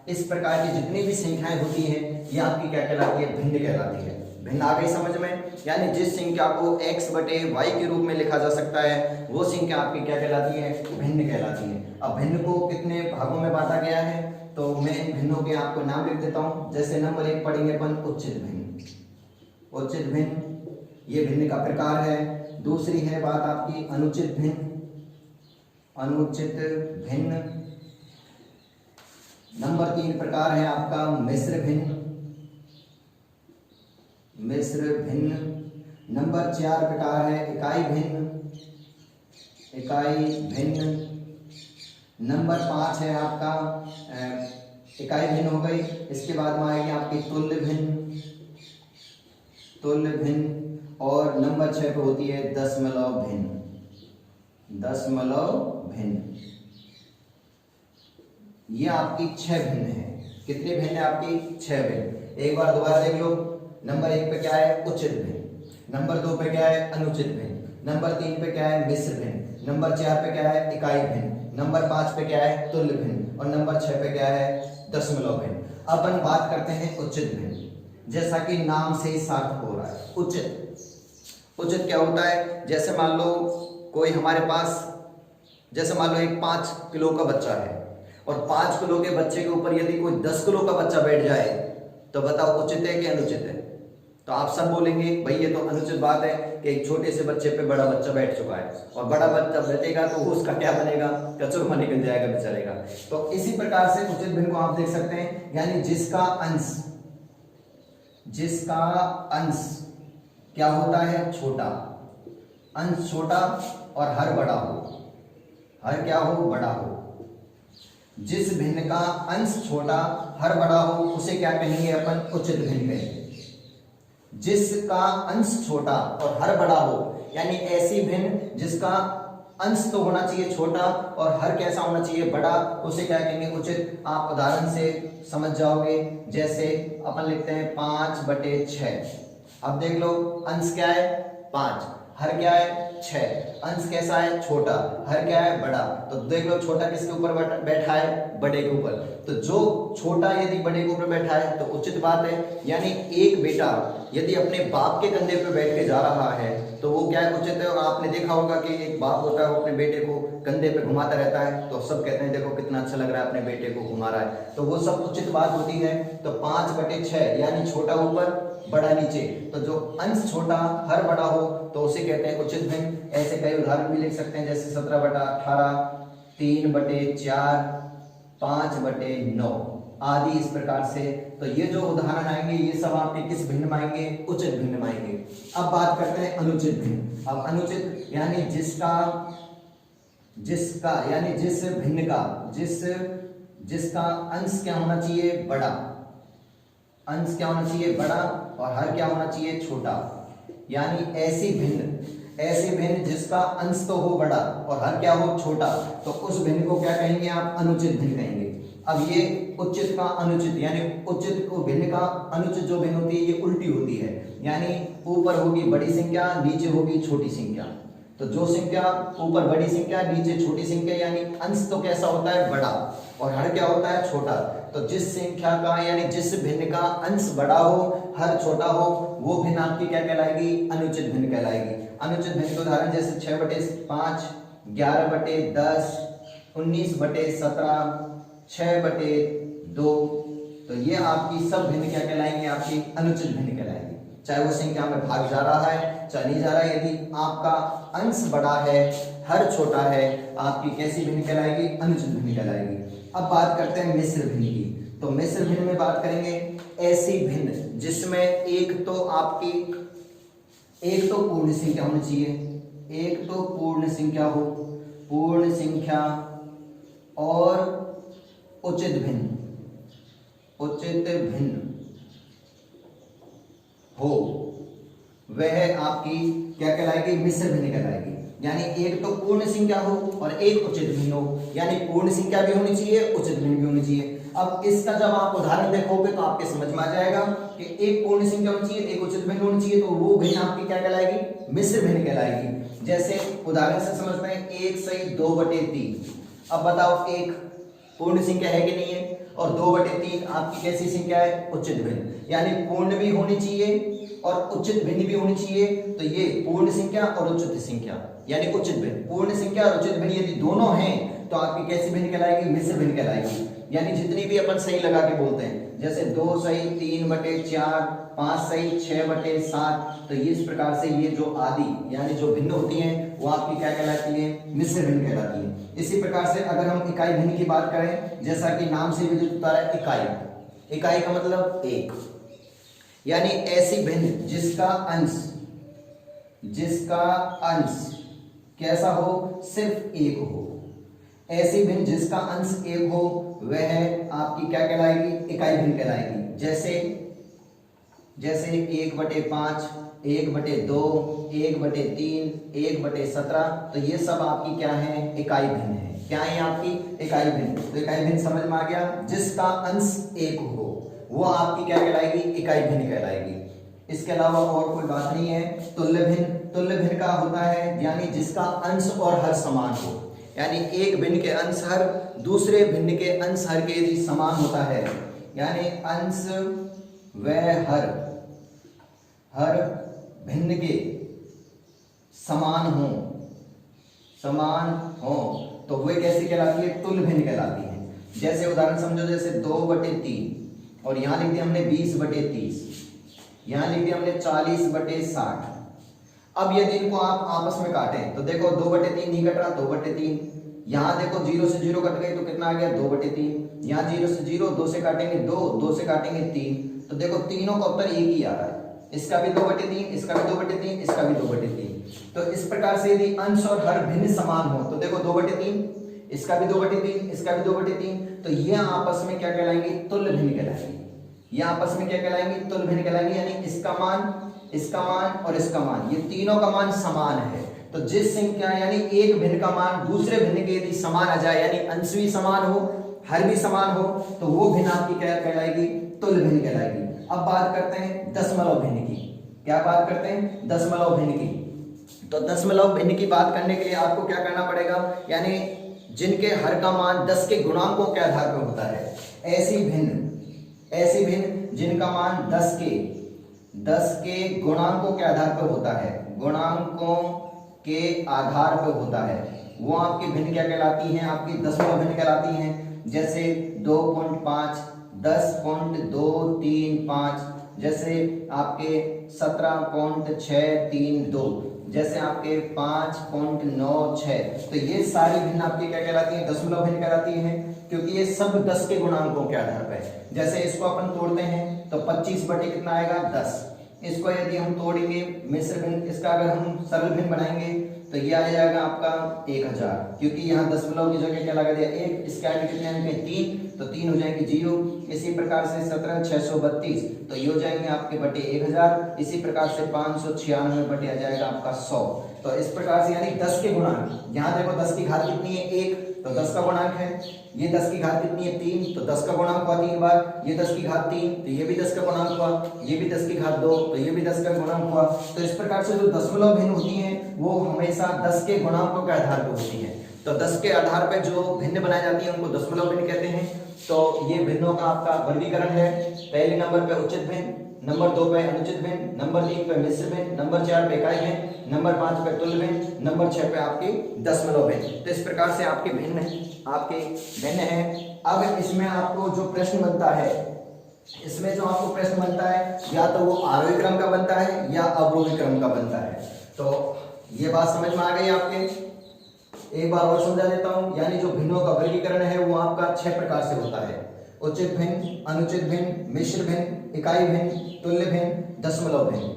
इस प्रकार की जितनी भी संख्याएं होती हैं ये आपकी क्या कहलाती है? भिन्न कहलाती है। भिन्न आ गई समझ में? यानी जिस संख्या को x बटे y के रूप में लिखा जा सकता है वो संख्या आपकी क्या कहलाती है? भिन्न कहलाती है। अब भिन्न को कितने भागों में बांटा गया है तो मैं इन भिन्नों के आपको नाम लिख देता हूं। जैसे नंबर 1 पढ़ेंगे अपन उचित भिन्न। उचित भिन्न ये भिन्न का प्रकार है। दूसरी है बात आपकी अनुचित भिन्न। अनुचित भिन्न। नंबर 3 प्रकार है आपका मिश्र भिन्न। मिश्र भिन्न। नंबर 4 प्रकार है इकाई भिन्न। इकाई भिन्न। नंबर 5 है आपका इकाई भिन्न हो गई। इसके बाद में आएगी आपकी तुल्य भिन्न। तुल्य भिन्न। और नंबर 6 पे होती है दशमलव भिन्न। दशमलव भिन्न। ये आपकी 6 भिन्न है। कितने भिन्न है आपकी? 6 भिन्न। एक बार दोबारा देख लो। नंबर 1 पे क्या है? उचित भिन्न। नंबर 2 पे क्या है? अनुचित भिन्न। नंबर 3 पे क्या है? मिश्र भिन्न। नंबर 4 पे क्या है? इकाई भिन्न। नंबर 5 पे क्या है? तुल्य भिन्न। और नंबर 6 पे क्या है? दशमलव भिन्न। अब अपन बात करते हैं उचित भिन्न, जैसा कि नाम से ही सार्थक हो रहा है। उचित, उचित क्या होता है? जैसे मान लो कोई हमारे पास, जैसे मान लो एक 5 किलो का बच्चा है और 5 किलो के बच्चे के ऊपर यदि कोई 10 किलो का बच्चा बैठ जाए तो बताओ उचित है कि अनुचित है? तो आप सब बोलेंगे भाई ये तो अनुचित बात है कि एक छोटे से बच्चे पे बड़ा बच्चा बैठ चुका है, और बड़ा बच्चा बैठेगा तो उसका क्या बनेगा? कचौरमा निकल जाएगा बेचारेगा। तो इसी प्रकार से उचित भिन्न को आप देख सकते हैं, यानी जिसका अंश क्या होता है? छोटा। अंश छोटा और हर बड़ा हो। हर क्या हो? बड़ा हो। जिस भिन्न का अंश छोटा हर बड़ा हो उसे क्या कहेंगे अपन? उचित भिन्न कहेंगे। जिसका अंश छोटा और हर बड़ा हो, यानी ऐसी भिन्न जिसका अंश तो होना चाहिए छोटा और हर कैसा होना चाहिए? बड़ा, उसे क्या कहेंगे? उचित। आप उदाहरण से समझ जाओगे। जैसे अपन लिखते हैं 5 बटे 6। अब देख लो अंश क्या है? 5। हर क्या है? 6। अंश कैसा है? छोटा। हर क्या है? बड़ा। तो देख लो छोटा किसके ऊपर बैठा है? बड़े के ऊपर। तो जो छोटा यदि बड़े के ऊपर बैठा है तो उचित बात है। यानी एक बेटा यदि अपने बाप के कंधे पे बैठ के जा रहा है तो वो क्या है? उचित है। और आपने देखा होगा कि एक बाप होता है वो अपने बेटे को कंधे पे घुमाता रहता है तो सब कहते हैं देखो कितना अच्छा लग रहा है, अपने बेटे को घुमा रहा है, तो वो सब उचित बात होती है। तो 5 बटे 6 यानी छोटा ऊपर बड़ा नीचे, तो जो अंश छोटा हर बड़ा हो तो उसे कहते हैं उचित भिन्न। ऐसे कई उदाहरण भी लिख सकते हैं, जैसे 17 बटा 18, 3 बटे 4, 5 बटे 9 आदि इस प्रकार से। तो ये जो उदाहरण आएंगे ये सब आपके किस भिन्न में आएंगे? उचित भिन्न में आएंगे। अब बात करते हैं अनुचित भिन्न। अब अनुचित यानी जिसका यानी जिस भिन्न का जिसका अंश क्या होना चाहिए? बड़ा। अंश क्या होना चाहिए? बड़ा। और हर क्या होना चाहिए? छोटा। यानी ऐसी भिन्न जिसका अंश तो हो बड़ा और हर क्या हो? छोटा, तो उस भिन्न को क्या कहेंगे आप? अनुचित भिन्न कहेंगे। अब ये उचित का अनुचित, यानी उचित को भिन्न का अनुचित जो भिन्न होती है ये उल्टी होती है, यानी ऊपर होगी बड़ी संख्या, नीचे होगी छोटी संख्या। तो जो संख्या ऊपर बड़ी संख्या, नीचे छोटी संख्या, यानी अंश तो कैसा होता है बड़ा और हर क्या होता है छोटा। तो जिस संख्या का यानी जिस भिन्न का अंश बड़ा हो, हर छोटा हो, वो भिन्न आपकी क्या कहलाएगी, अनुचित भिन्न कहलाएगी। अनुचित भिन्न के उदाहरण जैसे 6/5, 11/10, 19/17, 6/2। तो ये आपकी सब भिन्न क्या कहलाएंगे, आपकी अनुचित भिन्न कहलाएंगे। चाहे वो संख्या में भाग जा रहा है चाहे नहीं जा रहा है, यदि आपका अंश बड़ा है, हर छोटा है, आपकी कैसी भिन्न कहलाएगी, अनुचित भिन्न कहलाएगी। अब बात करते हैं मिश्र भिन्न की। तो मिश्र भिन्न में बात करेंगे ऐसी भिन्न जिसमें एक तो पूर्ण संख्या होनी चाहिए, एक तो पूर्ण संख्या हो, पूर्ण संख्या और उचित भिन्न हो, वह आपकी क्या कहलाएगी, मिश्र भिन्न कहलाएगी। यानी एक तो पूर्ण संख्या हो और एक उचित भिन्न हो, यानी पूर्ण संख्या भी होनी चाहिए, उचित भिन्न भी होनी चाहिए। अब इसका जब आप उदाहरण देखोगे तो आपके समझ में आ जाएगा कि एक पूर्ण संख्या होनी चाहिए, एक उचित भिन्न होनी चाहिए, तो वो भिन्न आपकी क्या कहलाएगी, मिश्र भिन्न कहलाएगी। जैसे उदाहरण से समझते हैं 1 सही 2/3। अब बताओ एक पूर्ण संख्या है कि नहीं है, और 2/3 आपकी कैसी संख्या है, उचित भिन्न, यानी पूर्ण भी होनी चाहिए और उचित भिन्न भी होनी चाहिए। तो ये पूर्ण संख्या और उचित संख्या यानी उचित भिन्न, पूर्ण संख्या और उचित भिन्न यदि दोनों हैं तो आपकी कैसी भिन्न कहलाएगी, मिश्र भिन्न कहलाएगी। यानी जितनी भी अपन सही लगा के बोलते हैं, जैसे 2 सही 3/4, 5 सही 6/7, तो इस प्रकार से ये जो आदि यानी जो भिन्न होती हैं वो आपकी क्या कहलाती है, मिश्र भिन्न कहलाती है। इसी प्रकार से अगर हम इकाई भिन्न की बात करें, जैसा कि नाम से विदित होता है इकाई, इकाई का मतलब एक, यानी ऐसी भिन्न जिसका अंश कैसा हो, सिर्फ एक हो। ऐसी भिन्न जिसका अंश एक हो वह आपकी क्या कहलाएगी, इकाई भिन्न कहलाएगी। जैसे 1/5, 1/2, 1/3, 1/17, तो ये सब आपकी क्या है, इकाई भिन्न है। क्या है आपकी, इकाई भिन्न। तो इकाई भिन्न समझ में आ गया, जिसका अंश एक हो वो आपकी क्या कहलाएगी, इकाई भिन्न कहलाएगी। इसके अलावा और कोई बात नहीं है। तुल्य भिन्न का होता है यानी जिसका अंश और हर समान हो, यानी एक भिन्न के अंश हर दूसरे भिन्न के अंश हर के यदि समान होता है, यानी अंश व हर भिन्न के समान हो तो वे कैसी कहलाती है, तुल्य भिन्न कहलाती है। जैसे उदाहरण समझो, जैसे 2/3 और यहाँ लिख दिया हमने 20/30, यहाँ लिख दिया हमने 40/60। अब यदि इनको आप आपस में काटें तो देखो 2/3 नहीं कट रहा, 2/3। यहाँ देखो 0 से 0 कट गई तो कितना आ गया, 2/3। यहाँ 0 से 0, 2 से काटेंगे 2, 2 से काटेंगे 3, तो देखो तीनों का उत्तर एक ही आ रहा है। इसका भी 2/3, इसका भी 2/3, इसका भी 2/3। तो इस प्रकार से यदि अंश और हर भिन्न समान हो तो देखो 2/3, इसका भी 2/3, इसका भी 2/3, तो ये आपस में क्या कहलाएंगे, तुल्य भिन्न कहलाएंगे। ये आपस में क्या कहलाएंगे, तुल्य भिन्न कहलाएंगे, यानी इसका मान और इसका मान, ये तीनों का मान समान है। तो जिस संख्या यानी एक भिन्न का मान दूसरे भिन्न के यदि समान आ जाए, यानी अंश भी समान हो हर भी समान हो, तो वो भिन्न आपकी क्या कहलाएगी, तुल्य भिन्न कहलाएगी। अब बात करते हैं दशमलव भिन्न की। क्या बात करते हैं, दशमलव भिन्न की। तो दशमलव भिन्न की बात करने के लिए आपको क्या करना पड़ेगा, यानी जिनके हर का मान 10 के गुणांकों के आधार पर होता है, ऐसी भिन्न जिनका मान 10 के गुणांकों के आधार पर होता है, गुणांकों के आधार पर होता है, वो आपकी भिन्न क्या कहलाती हैं, आपकी दशमलव भिन्न कहलाती हैं। जैसे 2.5, 10.235, जैसे आपके 17.632, जैसे आपके 5.96। तो ये सारी भिन्न आपकी क्या कहलाती है, दशमलव भिन्न कहलाती है, क्योंकि ये सब 10 के गुणांकों के आधार पर है। जैसे इसको अपन तोड़ते हैं तो 25 बटे कितना आएगा, 10। इसको यदि हम तोड़ेंगे मिश्र भिन्न, इसका अगर हम सरल भिन्न बनाएंगे तो ये आ जाएगा आपका 1000, क्योंकि यहाँ दशमलव की जगह क्या लगा दिया 1, इसके आगे कितने आएंगे 3, तो 3 हो जाएंगे 0। इसी प्रकार से 17,632, तो ये हो जाएंगे आपके बटे 1000। इसी प्रकार से 596 बटे आ जाएगा आपका 100। तो इस प्रकार से यानी 10 के गुणांक, यहाँ देखो 10 की घात कितनी है 1, तो 10 का गुणांक है। ये 10 की घात कितनी है 3, तो 10 का गुणांक हुआ 3 बार। ये 10 की घात 3, तो ये भी 10 का गुणांक हुआ। ये भी 10 की घात 2, तो ये भी 10 का गुणांक हुआ। तो इस प्रकार से जो दशमलव भिन्न होती हैं वो हमेशा 10 के गुणांकों के आधार पर होती हैं। तो 10 के आधार पर जो भिन्न बनाई जाती है उनको दशमलव भिन्न कहते हैं। तो ये भिन्नों का आपका वर्गीकरण है। पहले नंबर पे उचित भिन्न, नंबर 2 पे अनुचित भिन्न, नंबर 3 पे मिश्र भिन्न, नंबर 4 पे इकाई भिन्न, नंबर 5 पे तुल्य भिन्न, नंबर 6 पे आपके दशमलव भिन्न। तो इस प्रकार से आपके भिन्न है। अब इसमें आपको जो प्रश्न बनता है, इसमें जो आपको प्रश्न बनता है या तो वो आरोही क्रम का बनता है या अवरोही क्रम का बनता है। तो ये बात समझ में आ गई आपके। एक बार और समझा देता हूं। यानी जो भिन्नों का वर्गीकरण है वो आपका 6 प्रकार से होता है। उचित भिन्न, अनुचित भिन्न, मिश्र भिन्न, इकाई भिन्न, तुल्य भिन्न, दशमलव भिन्न।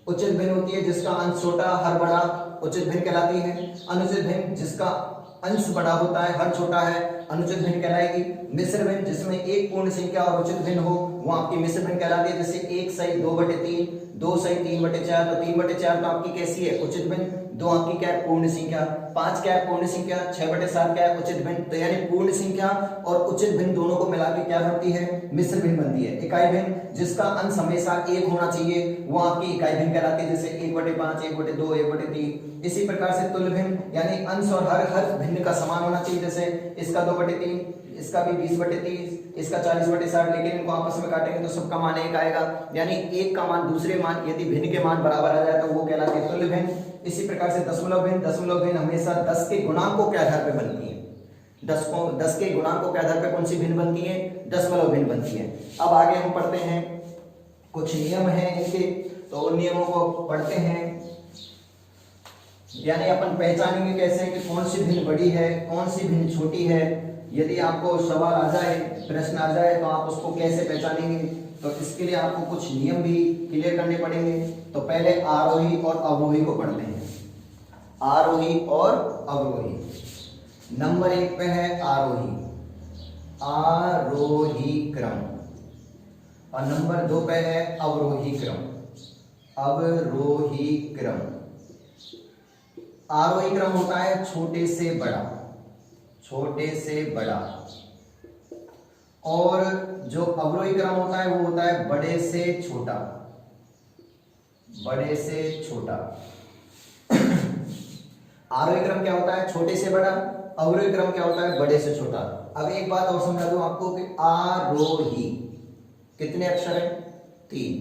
उचित भिन्न होती है जिसका अंश छोटा हर बड़ा, उचित भिन्न कहलाती है। अनुचित भिन्न जिसका अंश बड़ा होता है हर छोटा है, अनुचित भिन्न कहलाएगी। मिश्र भिन्न जिसमें एक पूर्ण संख्या और उचित भिन्न हो वो आपकी मिश्र भिन्न कहलाती है। जैसे 1 सही 2/3, 2 सही 3/4, तो 3/4 तो आपकी कैसी है उचित भिन्न। 2 आपकी क्या है पूर्ण संख्या, 5 क्या है पूर्ण संख्या, 6/7 क्या है उचित भिन्न। तो यानी पूर्ण संख्या और उचित भिन्न दोनों को मिला के क्या बनती है मिश्र भिन्न बनती है। इकाई भिन्न जिसका अंश हमेशा 1 होना चाहिए वो आपकी इकाई भिन्न कहलाती है। जैसे 1/5, 1/2, 1/3। इसी प्रकार से तुल्य भिन्न यानी अंश और हर भिन्न का समान होना चाहिए। जैसे इसका 2/3, इसका भी 20/30, इसका 40/60, लेकिन इनको आपस में काटेंगे तो सबका मान 1 आएगा। यानी एक का मान दूसरे मान यदि भिन्न के मान बराबर आ जाए तो वो कहलाती है तुल्य भिन्न। इसी प्रकार से दशमलव भिन्न हमेशा 10 के गुणांकों के आधार पर बनती है। 10 के गुणांकों के आधार पर कौन सी भिन्न बनती है दशमलव भिन्न बनती है। अब आगे हम पढ़ते हैं, कुछ नियम हैं इनके, तो उन नियमों को पढ़ते हैं। यानी अपन पहचानेंगे कैसे कि कौन सी भिन्न बड़ी है कौन सी भिन्न छोटी है। यदि आपको सवाल आ जाए, प्रश्न आ जाए तो आप उसको कैसे पहचानेंगे, तो इसके लिए आपको कुछ नियम भी क्लियर करने पड़ेंगे। तो पहले आरोही और अवरोही को पढ़ते हैं। आरोही और अवरोही। नंबर 1 पे है आरोही, आरोही क्रम, और नंबर 2 पे है अवरोही क्रम, अवरोही क्रम। आरोही क्रम होता है छोटे से बड़ा, छोटे से बड़ा, और जो अवरोही क्रम होता है वो होता है बड़े से छोटा, बड़े से छोटा। आरोही क्रम क्या होता है छोटे से बड़ा, अवरोही क्रम क्या होता है बड़े से छोटा। अब एक बात और समझा दूं आपको कि आरोही कितने अक्षर है 3,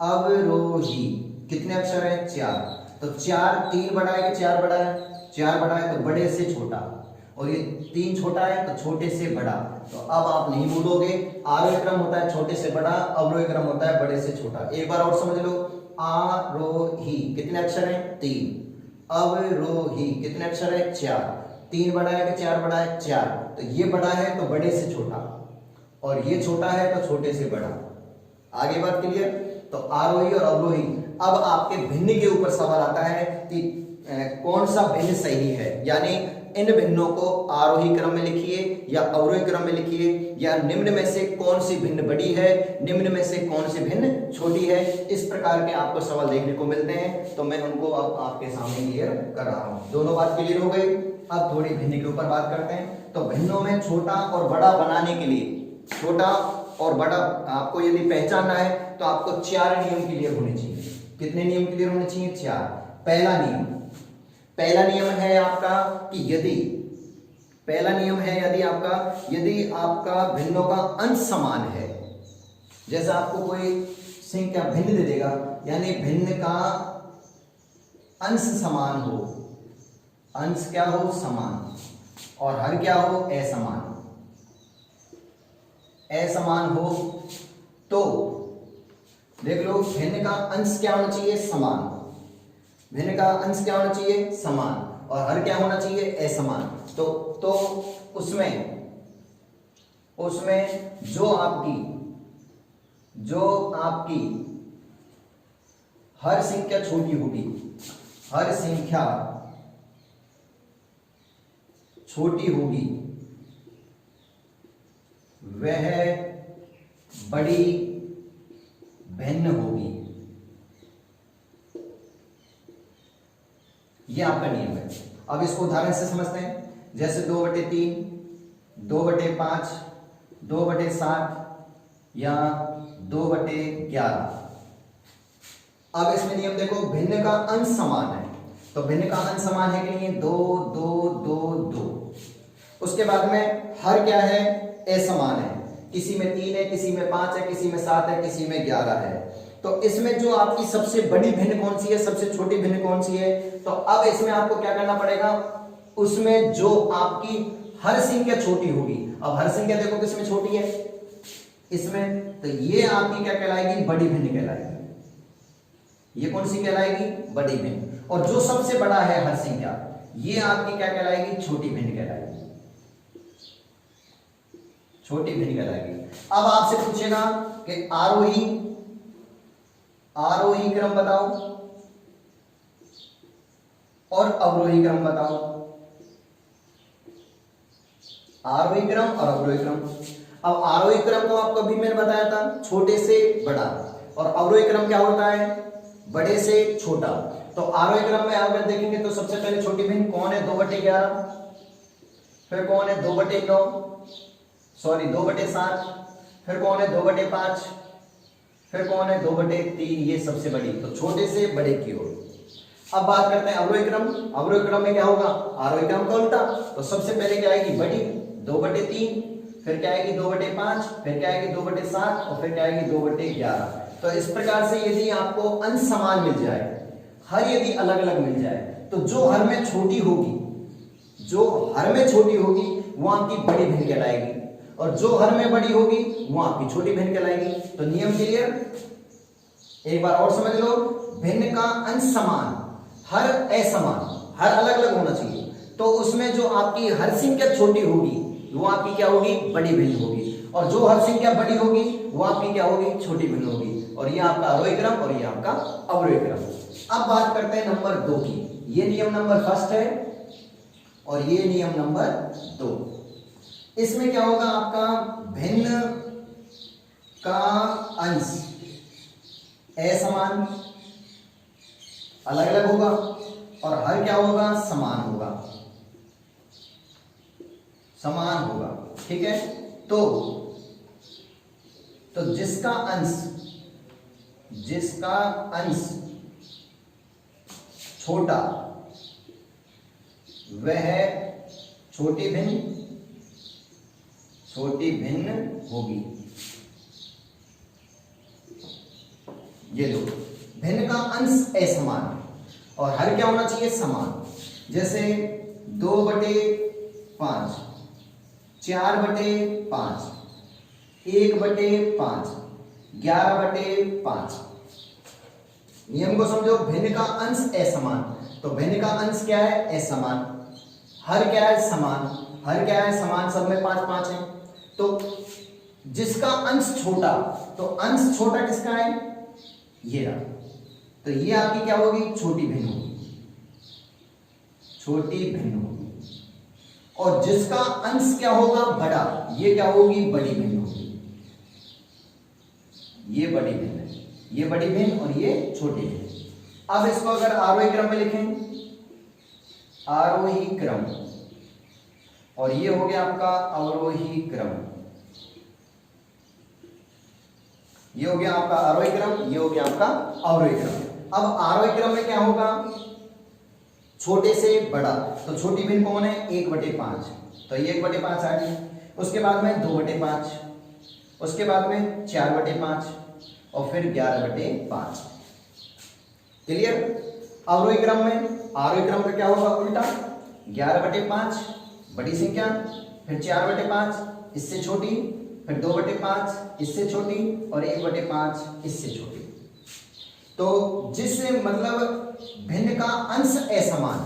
अवरोही कितने अक्षर है 4। तो 4, 3 बड़ा है कि 4 बड़ा है, 4 बड़ा है तो बड़े से छोटा, और ये 3 छोटा है तो छोटे से बड़ा। तो अब आप नहीं भूलोगे, आरोही क्रम होता है छोटे से बड़ा, अवरोही क्रम होता है बड़े से छोटा। एक बार और समझ लो, आरोही कितने अक्षर है 3, अवरोही कितने अक्षर है 4। 3 बड़ा है कि 4 बड़ा है 4, तो ये बड़ा है तो बड़े से छोटा, और ये छोटा है तो छोटे से बड़ा। आगे बात क्लियर। तो आरोही और अवरोही। अब आपके भिन्न के ऊपर सवाल आता है कि कौन सा भिन्न सही है, यानी इन भिन्नों को आरोही क्रम में लिखिए या अवरोही क्रम में लिखिए, या निम्न में से कौन सी भिन्न बड़ी है, निम्न में से कौन सी भिन्न छोटी है। इस प्रकार के आपको सवाल देखने को मिलते हैं, तो मैं उनको अब आपके सामने क्लियर कर रहा हूं। दोनों बात क्लियर हो गई। अब थोड़ी भिन्न के ऊपर बात करते हैं। तो भिन्नों में छोटा और बड़ा बनाने के लिए, छोटा और बड़ा आपको यदि पहचानना है तो आपको 4 नियम क्लियर होने चाहिए। कितने नियम क्लियर होने चाहिए 4। पहला नियम है आपका कि यदि आपका भिन्नों का अंश समान है, जैसे आपको कोई संख्या भिन्न दे देगा, यानी भिन्न का अंश समान हो, अंश क्या हो समान, और हर क्या हो असमान, असमान हो, तो देख लो भिन्न का अंश क्या होना चाहिए समान, भिन्न का अंश क्या होना चाहिए समान, और हर क्या होना चाहिए असमान। तो उसमें जो आपकी हर संख्या छोटी होगी, हर संख्या छोटी होगी, वह बड़ी भिन्न होगी। अब इसको उदाहरण से समझते हैं, जैसे 2/3, 2/5, 2/7 या 2/11। अब इसमें नियम देखो, भिन्न का अंश समान है, तो भिन्न का अंश समान है कि नहीं, 2 2 2 2। उसके बाद में हर क्या है, असमान है, किसी में 3 है, किसी में 5 है, किसी में 7 है, किसी में 11 है। तो इसमें जो आपकी सबसे बड़ी भिन्न कौन सी है, सबसे छोटी भिन्न कौन सी है? तो अब इसमें आपको क्या करना पड़ेगा, उसमें जो आपकी हर संख्या छोटी होगी, अब हर संख्या देखो किसमें छोटी है, इसमें, तो ये आपकी क्या कहलाएगी, बड़ी भिन्न कहलाएगी। ये कौन सी कहलाएगी, बड़ी भिन्न। और जो सबसे बड़ा है हर संख्या, ये आपकी क्या कहलाएगी, छोटी भिन्न कहलाएगी, छोटी भिन्न कहलाएगी। अब आपसे पूछेगा कि आरोही क्रम बताओ और अवरोही क्रम बताओ। आरोही क्रम और अवरोही क्रम। अब आरोही क्रम को आपको अभी मैंने बताया था, छोटे से बड़ा, और अवरोही क्रम क्या होता है, बड़े से छोटा। तो आरोही क्रम में अगर देखेंगे तो सबसे पहले छोटी भिन्न कौन है, 2/11, फिर कौन है 2/9, सॉरी 2/7, फिर कौन है 2/5, फिर कौन है 2/3, ये सबसे बड़ी। तो छोटे से बड़े की ओर। अब बात करते हैं अवरोही क्रम। अवरोही क्रम में क्या होगा, आरोही क्रम का उल्टा। तो सबसे पहले क्या आएगी, बड़ी 2/3, फिर क्या आएगी 2/5, फिर क्या आएगी 2/7, और फिर क्या आएगी 2/11। तो इस प्रकार से यदि आपको अंश समान मिल जाए, हर यदि अलग अलग मिल जाए, तो जो हर में छोटी होगी, जो हर में छोटी होगी वो आपकी बड़ी भिन्न कहलाएगी, और जो हर में बड़ी होगी वो आपकी छोटी भिन्न कहलाएगी। तो नियम क्लियर, एक बार और समझ लो, भिन्न का अंश समान, हर असमान, हर अलग अलग होना चाहिए। तो उसमें जो आपकी हर संख्या छोटी होगी वो आपकी क्या होगी, बड़ी भिन्न होगी, और जो हर संख्या बड़ी होगी वो आपकी क्या होगी, छोटी भिन्न होगी। और ये आपका आरोही क्रम और ये आपका अवरोही क्रम। अब बात करते हैं नंबर 2 की। ये नियम नंबर 1 है और ये नियम नंबर 2। इसमें क्या होगा, आपका भिन्न का अंश असमान, अलग अलग होगा, और हर क्या होगा, समान होगा, समान होगा। ठीक है, तो जिसका अंश छोटा वह छोटी भिन्न होगी। ये लो, भिन्न का अंश असमान और हर क्या होना चाहिए, समान। जैसे 2/5, 4/5, 1/5, 11/5। नियम को समझो, भिन्न का अंश असमान, तो भिन्न का अंश क्या है, असमान। हर क्या है, समान। हर क्या है, समान, सब में 5 5 है। तो जिसका अंश छोटा, तो अंश छोटा किसका है, ये रहा, तो ये आपकी क्या होगी, छोटी भिन्न होगी, छोटी भिन्न होगी। और जिसका अंश क्या होगा, बड़ा, ये क्या होगी, बड़ी भिन्न होगी। ये बड़ी भिन्न है, ये बड़ी भिन्न और ये छोटी भिन्न। अब इसको अगर आरोही क्रम में लिखें, आरोही क्रम, और ये हो गया आपका अवरोही क्रम। ये हो गया आपका आरोही क्रम, ये हो गया आपका अवरोही क्रम। अब आरोही क्रम में क्या होगा, छोटे से बड़ा, तो छोटी भिन्न कौन है, 1/5, तो ये 1/5 आ गई। उसके बाद में 2/5, उसके बाद में 4/5, और फिर 11/5। क्लियर। अवरोही क्रम में, आरोही क्रम का क्या होगा, उल्टा, 11/5 बड़ी संख्या, फिर 4/5 इससे छोटी, फिर 2/5 इससे छोटी, और 1/5 इससे छोटी। तो जिससे मतलब भिन्न का अंश असमान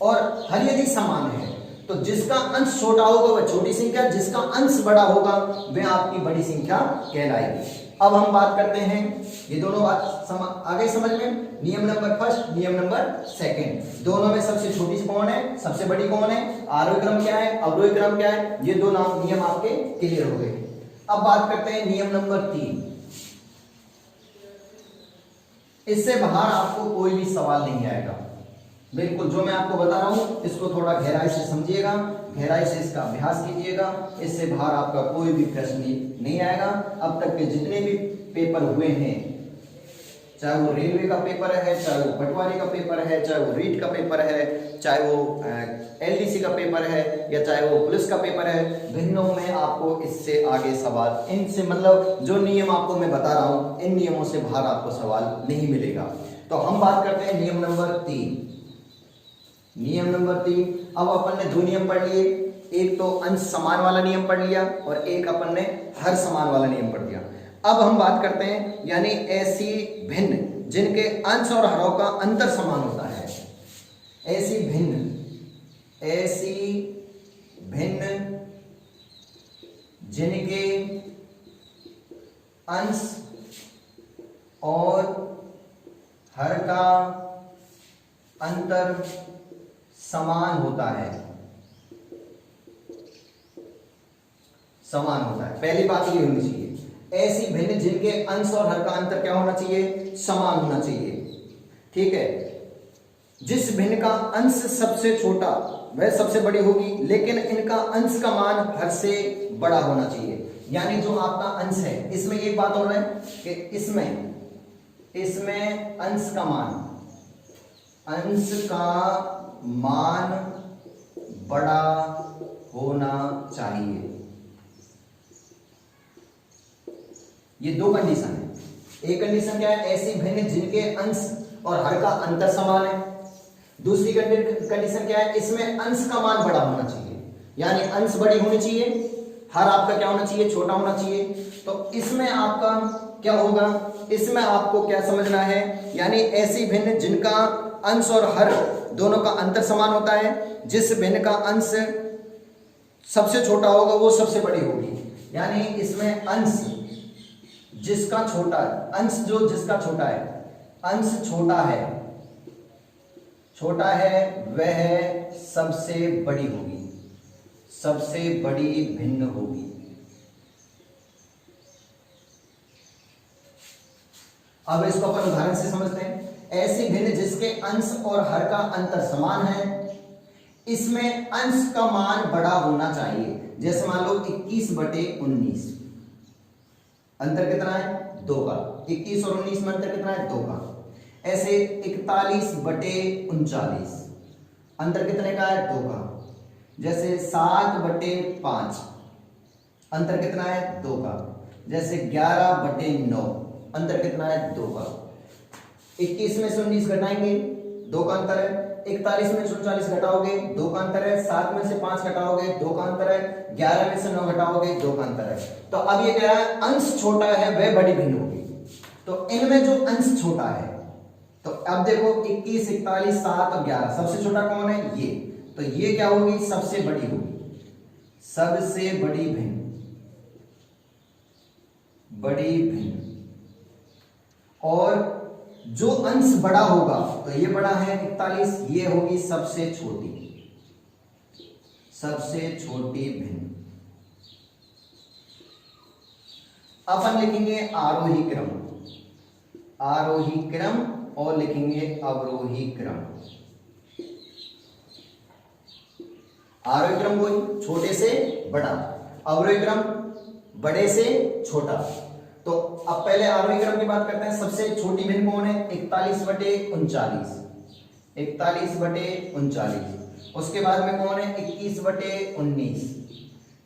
और हर यदि समान है, तो जिसका अंश छोटा होगा वह छोटी संख्या, जिसका अंश बड़ा होगा वह आपकी बड़ी संख्या कहलाएगी। अब हम बात करते हैं, ये दोनों बात आगे समझ में, नियम नंबर 1, नियम नंबर 2। दोनों में सबसे छोटी कौन है, सबसे बड़ी कौन है, आरोही क्रम क्या है, अवरोही क्रम क्या है, ये दो नियम आपके क्लियर हो गए। अब बात करते हैं नियम नंबर 3। इससे बाहर आपको कोई भी सवाल नहीं आएगा। बिल्कुल, जो मैं आपको बता रहा हूं इसको थोड़ा गहराई से समझिएगा, गहराई से इसका अभ्यास कीजिएगा, इससे बाहर आपका कोई भी प्रश्न नहीं आएगा। अब तक के जितने भी पेपर हुए हैं, चाहे वो रेलवे का पेपर है, चाहे वो पटवारी का पेपर है, चाहे वो रीट का पेपर है, चाहे वो एलडीसी का पेपर है, या चाहे वो पुलिस का पेपर है, भिन्नों में आपको इससे आगे सवाल, इनसे मतलब जो नियम आपको मैं बता रहा हूं इन नियमों से बाहर आपको सवाल नहीं मिलेगा। तो हम बात करते हैं नियम नंबर 3। नियम नंबर 3, अब अपन ने 2 नियम पढ़ लिए, एक तो अंश समान वाला नियम पढ़ लिया और एक अपन ने हर समान वाला नियम पढ़ लिया। अब हम बात करते हैं यानी ऐसी भिन्न जिनके अंश और हरों का अंतर समान होता है। ऐसी भिन्न जिनके अंश और हर का अंतर समान होता है। पहली बात ये होनी चाहिए, ऐसी भिन्न जिनके अंश और हर का अंतर क्या होना चाहिए, समान होना चाहिए। ठीक है, जिस भिन्न का अंश सबसे छोटा वह सबसे बड़ी होगी, लेकिन इनका अंश का मान हर से बड़ा होना चाहिए। यानी जो आपका अंश है, इसमें एक बात हो रहा है कि इसमें अंश का मान बड़ा होना चाहिए। ये 2 कंडीशन है। एक कंडीशन क्या है, ऐसी भिन्न जिनके अंश और हर का अंतर समान है। दूसरी कंडीशन क्या है, इसमें अंश का मान बड़ा होना चाहिए, यानी अंश बड़ी होनी चाहिए, हर आपका क्या होना चाहिए, छोटा होना चाहिए। तो इसमें आपका क्या होगा, इसमें आपको क्या समझना है, यानी ऐसी भिन्न जिनका अंश और हर दोनों का अंतर समान होता है, जिस भिन्न का अंश सबसे छोटा होगा वो सबसे बड़ी होगी। यानी इसमें अंश जिसका छोटा है, अंश जो जिसका छोटा है, अंश छोटा है वह सबसे बड़ी होगी, सबसे बड़ी भिन्न होगी। अब इसको अपन उदाहरण से समझते हैं। ऐसी भिन्न जिसके अंश और हर का अंतर समान है, इसमें अंश का मान बड़ा होना चाहिए। जैसे मान लो 21/19, अंतर कितना है, 2 का। 21 और 19 में अंतर कितना है, 2 का। ऐसे 41/39, अंतर कितने का है, 2 का। जैसे 7/5, अंतर कितना है, 2 का। जैसे 11/9, अंतर कितना है, 2 का। 21 में से 19 घटाएंगे, 2 का अंतर है। 41 में से 39 घटाओगे, 2 का अंतर है। 7 में से 5 घटाओगे, 2 का अंतर है। 11 में से 9 घटाओगे, 2 का अंतर है। तो अब ये कह रहा है अंश छोटा है वह बड़ी भिन्न होगी। तो इनमें जो अंश छोटा है, तो अब देखो 21, 41, 7 और 11, सबसे छोटा कौन है, ये। तो ये क्या होगी, सबसे बड़ी होगी, सबसे बड़ी भिन्न, और जो अंश बड़ा होगा, तो ये बड़ा है 41, ये होगी सबसे छोटी भिन्न। अपन लिखेंगे आरोही क्रम और लिखेंगे अवरोही क्रम। आरोही क्रम वही छोटे से बड़ा, अवरोही क्रम बड़े से छोटा। तो अब पहले आरोही क्रम की बात करते हैं। सबसे छोटी भिन्न कौन है, 41/39, 41/39। उसके बाद में कौन है, 21/19।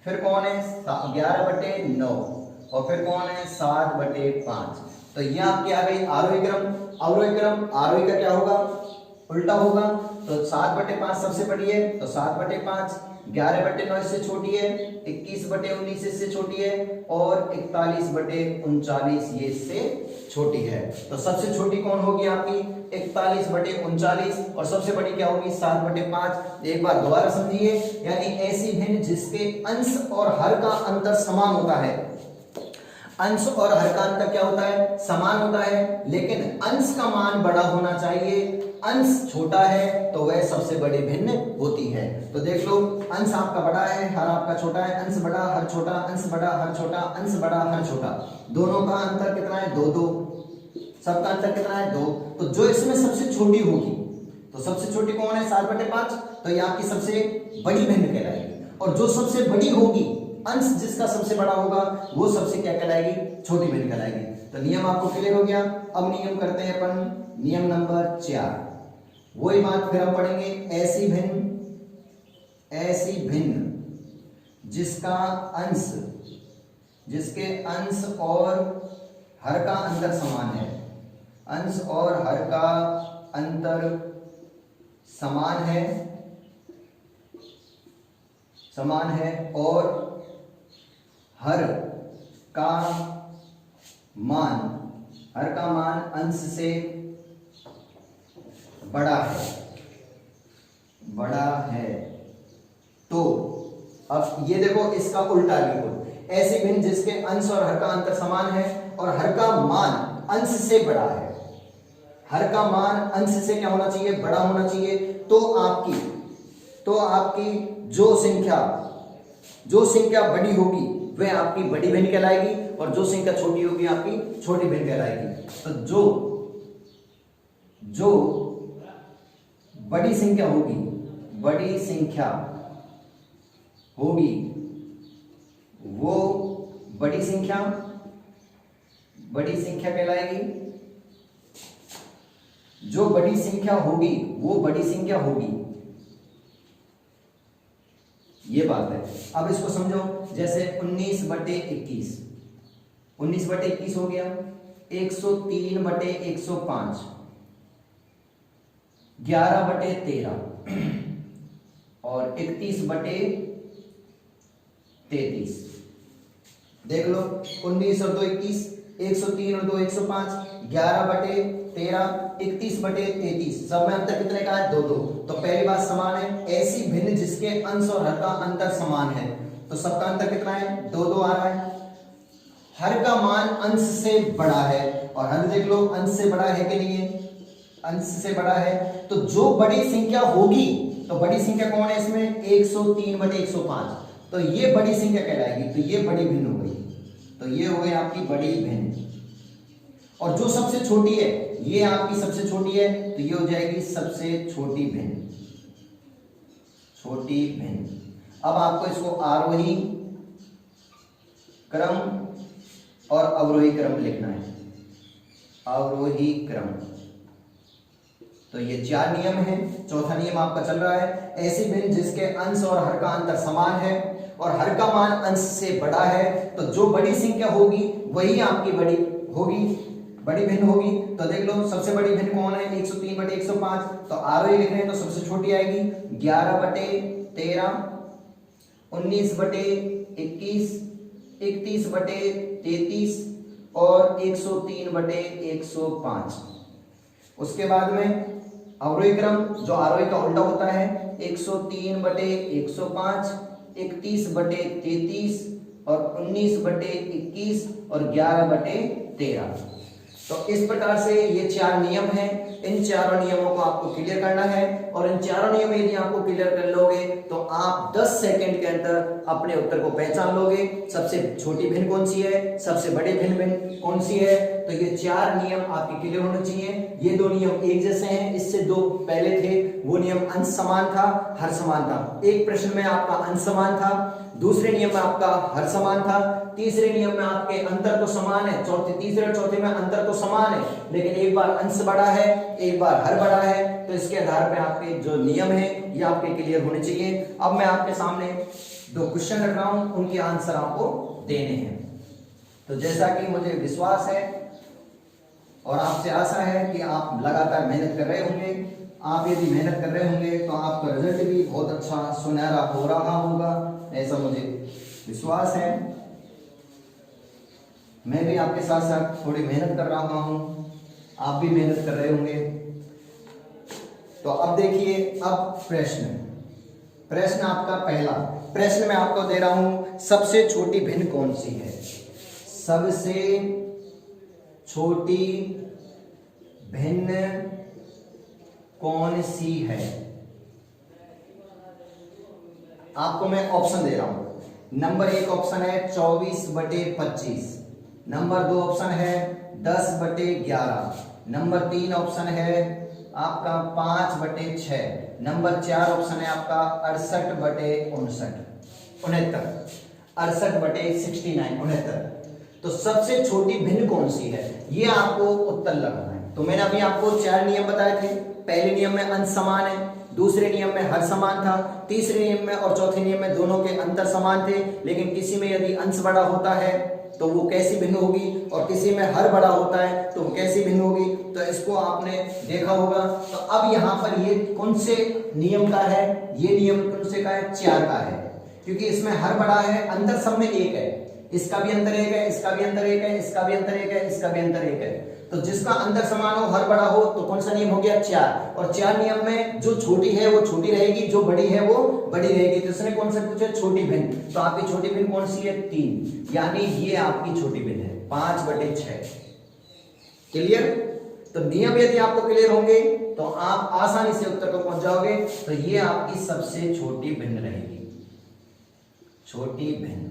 फिर कौन है, 11/9, और फिर कौन है, 7/5। तो ये आपकी आ गई आरोही क्रम। अवरोही क्रम, आरोही का क्या होगा, उल्टा होगा। तो 7/5 सबसे बड़ी है, तो 7/5। 11/9 इससे छोटी है, 21/19 इससे छोटी है, और 41/39 ये इससे छोटी है। तो सबसे छोटी कौन होगी आपकी, 41/39, और सबसे बड़ी क्या होगी, 7/5। एक बार दोबारा समझिए, यानी ऐसी भिन्न जिसके अंश और हर का अंतर समान होता है। अंश और हर का अंतर क्या होता है, समान होता है, लेकिन अंश का मान बड़ा होना चाहिए। अंश छोटा है तो वह सबसे बड़ी भिन्न होती है। तो देख लो, अंश आपका बड़ा है, हर आपका छोटा है। अंश बड़ा, हर छोटा, अंश बड़ा, हर छोटा, अंश बड़ा, हर छोटा। दोनों का अंतर कितना है, 2, 2। सबका अंतर कितना है, 2। तो जो इसमें सबसे छोटी होगी, तो सबसे छोटी कौन है 7/5, तो ये आपकी सबसे बड़ी भिन्न कहलाएगी। और जो सबसे बड़ी होगी, अंश जिसका सबसे बड़ा होगा, वो सबसे क्या कहलाएगी, छोटी भिन्न कहलाएगी। तो नियम आपको क्लियर हो गया। अब नियम करते हैं अपन, नियम नंबर 4। वही बात फिर हम पढ़ेंगे, ऐसी भिन्न जिसके अंश और हर का अंतर समान है, अंश और हर का अंतर समान है और हर का मान अंश से बड़ा है। तो अब ये देखो, इसका उल्टा लिखो, ऐसी भिन्न जिसके अंश और हर का अंतर समान है और हर का मान अंश से बड़ा है। हर का मान अंश से क्या होना चाहिए, बड़ा होना चाहिए। तो आपकी जो संख्या बड़ी होगी वह आपकी बड़ी भिन्न कहलाएगी और जो संख्या छोटी होगी आपकी छोटी भिन्न कहलाएगी। तो जो बड़ी संख्या होगी वो बड़ी संख्या कहलाएगी। जो बड़ी संख्या होगी वो बड़ी संख्या होगी, ये बात है। अब इसको समझो, जैसे 19/21 हो गया, 103/105, 11/13 और 31/33। देख लो, 19 और 2 21, 103 और 2 105, 11/13, 31/33, सब में अंतर कितने का है, 2 2। तो पहली बात समान है, ऐसी भिन्न जिसके अंश और हर का अंतर समान है, तो सबका अंतर कितना है, 2 2 आ रहा है। हर का मान अंश से बड़ा है, और हर देख लो अंश से बड़ा है कि नहीं है, अंश से बड़ा है। तो जो बड़ी संख्या होगी, तो बड़ी संख्या कौन है इसमें, 103/105, तो ये बड़ी संख्या कहलाएगी। तो ये बड़ी भिन्न हो गई, तो ये हो गई आपकी बड़ी भिन्न। और जो सबसे छोटी है, ये आपकी सबसे छोटी है, तो ये हो जाएगी सबसे छोटी भिन्न। अब आपको इसको आरोही क्रम और अवरोही क्रम लिखना है, अवरोही क्रम। तो ये 4 नियम हैं। चौथा नियम आपका चल रहा है, ऐसी भिन्न जिसके अंश और हर का अंतर समान है और हर का मान अंश से बड़ा है, तो जो बड़ी संख्या होगी वही आपकी बड़ी भिन्न होगी। तो देख लो, सबसे बड़ी भिन्न कौन है, 103/105, तो आरोही लिख रहे हैं तो सबसे छोटी आएगी 11/13, 19/21, 31/33 और 103/105। उसके बाद में अवरोही क्रम, जो आरोही का उल्टा होता है, 103/105, 31/33 और 19/21 और 11/13। तो इस प्रकार से ये 4 नियम हैं। इन चारों नियमों को आपको क्लियर करना है, और इन चारों नियम यदि आपको क्लियर कर लोगे तो आप 10 सेकंड के अंदर अपने उत्तर को पहचान लोगे। सबसे छोटी भिन्न कौन सी है, सबसे बड़ी भिन्न कौन सी है। तो ये 4 नियम आपके क्लियर होने चाहिए। ये 2 नियम एक जैसे हैं, इससे 2 पहले थे, वो नियम अंश समान था, हर समान था। एक प्रश्न में आपका अंश समान था, दूसरे नियम में आपका हर समान था, तीसरे नियम में आपके अंतर तो समान है, तीसरे और चौथे में अंतर तो समान है, लेकिन एक बार अंश बड़ा है, एक बार हर बड़ा है। तो इसके आधार पे आपके जो नियम है ये आपके क्लियर होने चाहिए। अब मैं आपके सामने 2 क्वेश्चन रख रहा हूं, उनके आंसर आपको देने हैं। तो जैसा कि मुझे विश्वास है और आपसे आशा है कि आप लगातार मेहनत कर रहे होंगे। आप यदि मेहनत कर रहे होंगे तो आपका रिजल्ट भी बहुत अच्छा सुनहरा हो रहा होगा, ऐसा मुझे विश्वास है। मैं भी आपके साथ साथ थोड़ी मेहनत कर रहा हूं, आप भी मेहनत कर रहे होंगे। तो अब देखिए, अब प्रश्न आपका पहला प्रश्न मैं आपको दे रहा हूं, सबसे छोटी भिन्न कौन सी है, सबसे छोटी भिन्न कौन सी है। आपको मैं ऑप्शन दे रहा हूं। नंबर 1 ऑप्शन है 24/25, नंबर 2 ऑप्शन है 10/11, नंबर 3 ऑप्शन है आपका 5/6। नंबर 4 ऑप्शन है आपका 68/69, 68/69। तो सबसे छोटी भिन्न कौन सी है, ये आपको उत्तर लगाना है। तो मैंने अभी आपको 4 नियम बताए थे। पहले नियम में अंश समान है, दूसरे नियम में हर समान था, तीसरे नियम में और चौथे नियम में दोनों के अंतर समान थे, लेकिन किसी में यदि अंश बड़ा होता है तो वो कैसी भिन्न होगी, और किसी में हर बड़ा होता है तो वो कैसी भिन्न होगी। तो इसको आपने देखा होगा। तो अब यहाँ पर ये कौन से नियम का है, ये नियम कौन से का है, 4 का है, क्योंकि इसमें हर बड़ा है, अंतर सब में 1 है, इसका भी अंतर 1 है, इसका भी अंतर 1 है, इसका भी अंतर 1 है, इसका भी अंतर 1 है। तो जिसका अंतर समान हो, हर बड़ा हो, तो कौन सा नियम हो गया, 4। और 4 नियम में जो छोटी है वो छोटी रहेगी, जो बड़ी है वो बड़ी रहेगी। तो इसने कौन सा पूछा, छोटी भिन्न। तो आपकी छोटी भिन्न कौन सी है, 3, यानी ये आपकी छोटी भिन्न है 5/6। क्लियर। तो नियम यदि आपको क्लियर होंगे तो आप आसानी से उत्तर को पहुंच जाओगे। तो ये आपकी सबसे छोटी भिन्न रहेगी, छोटी भिन्न।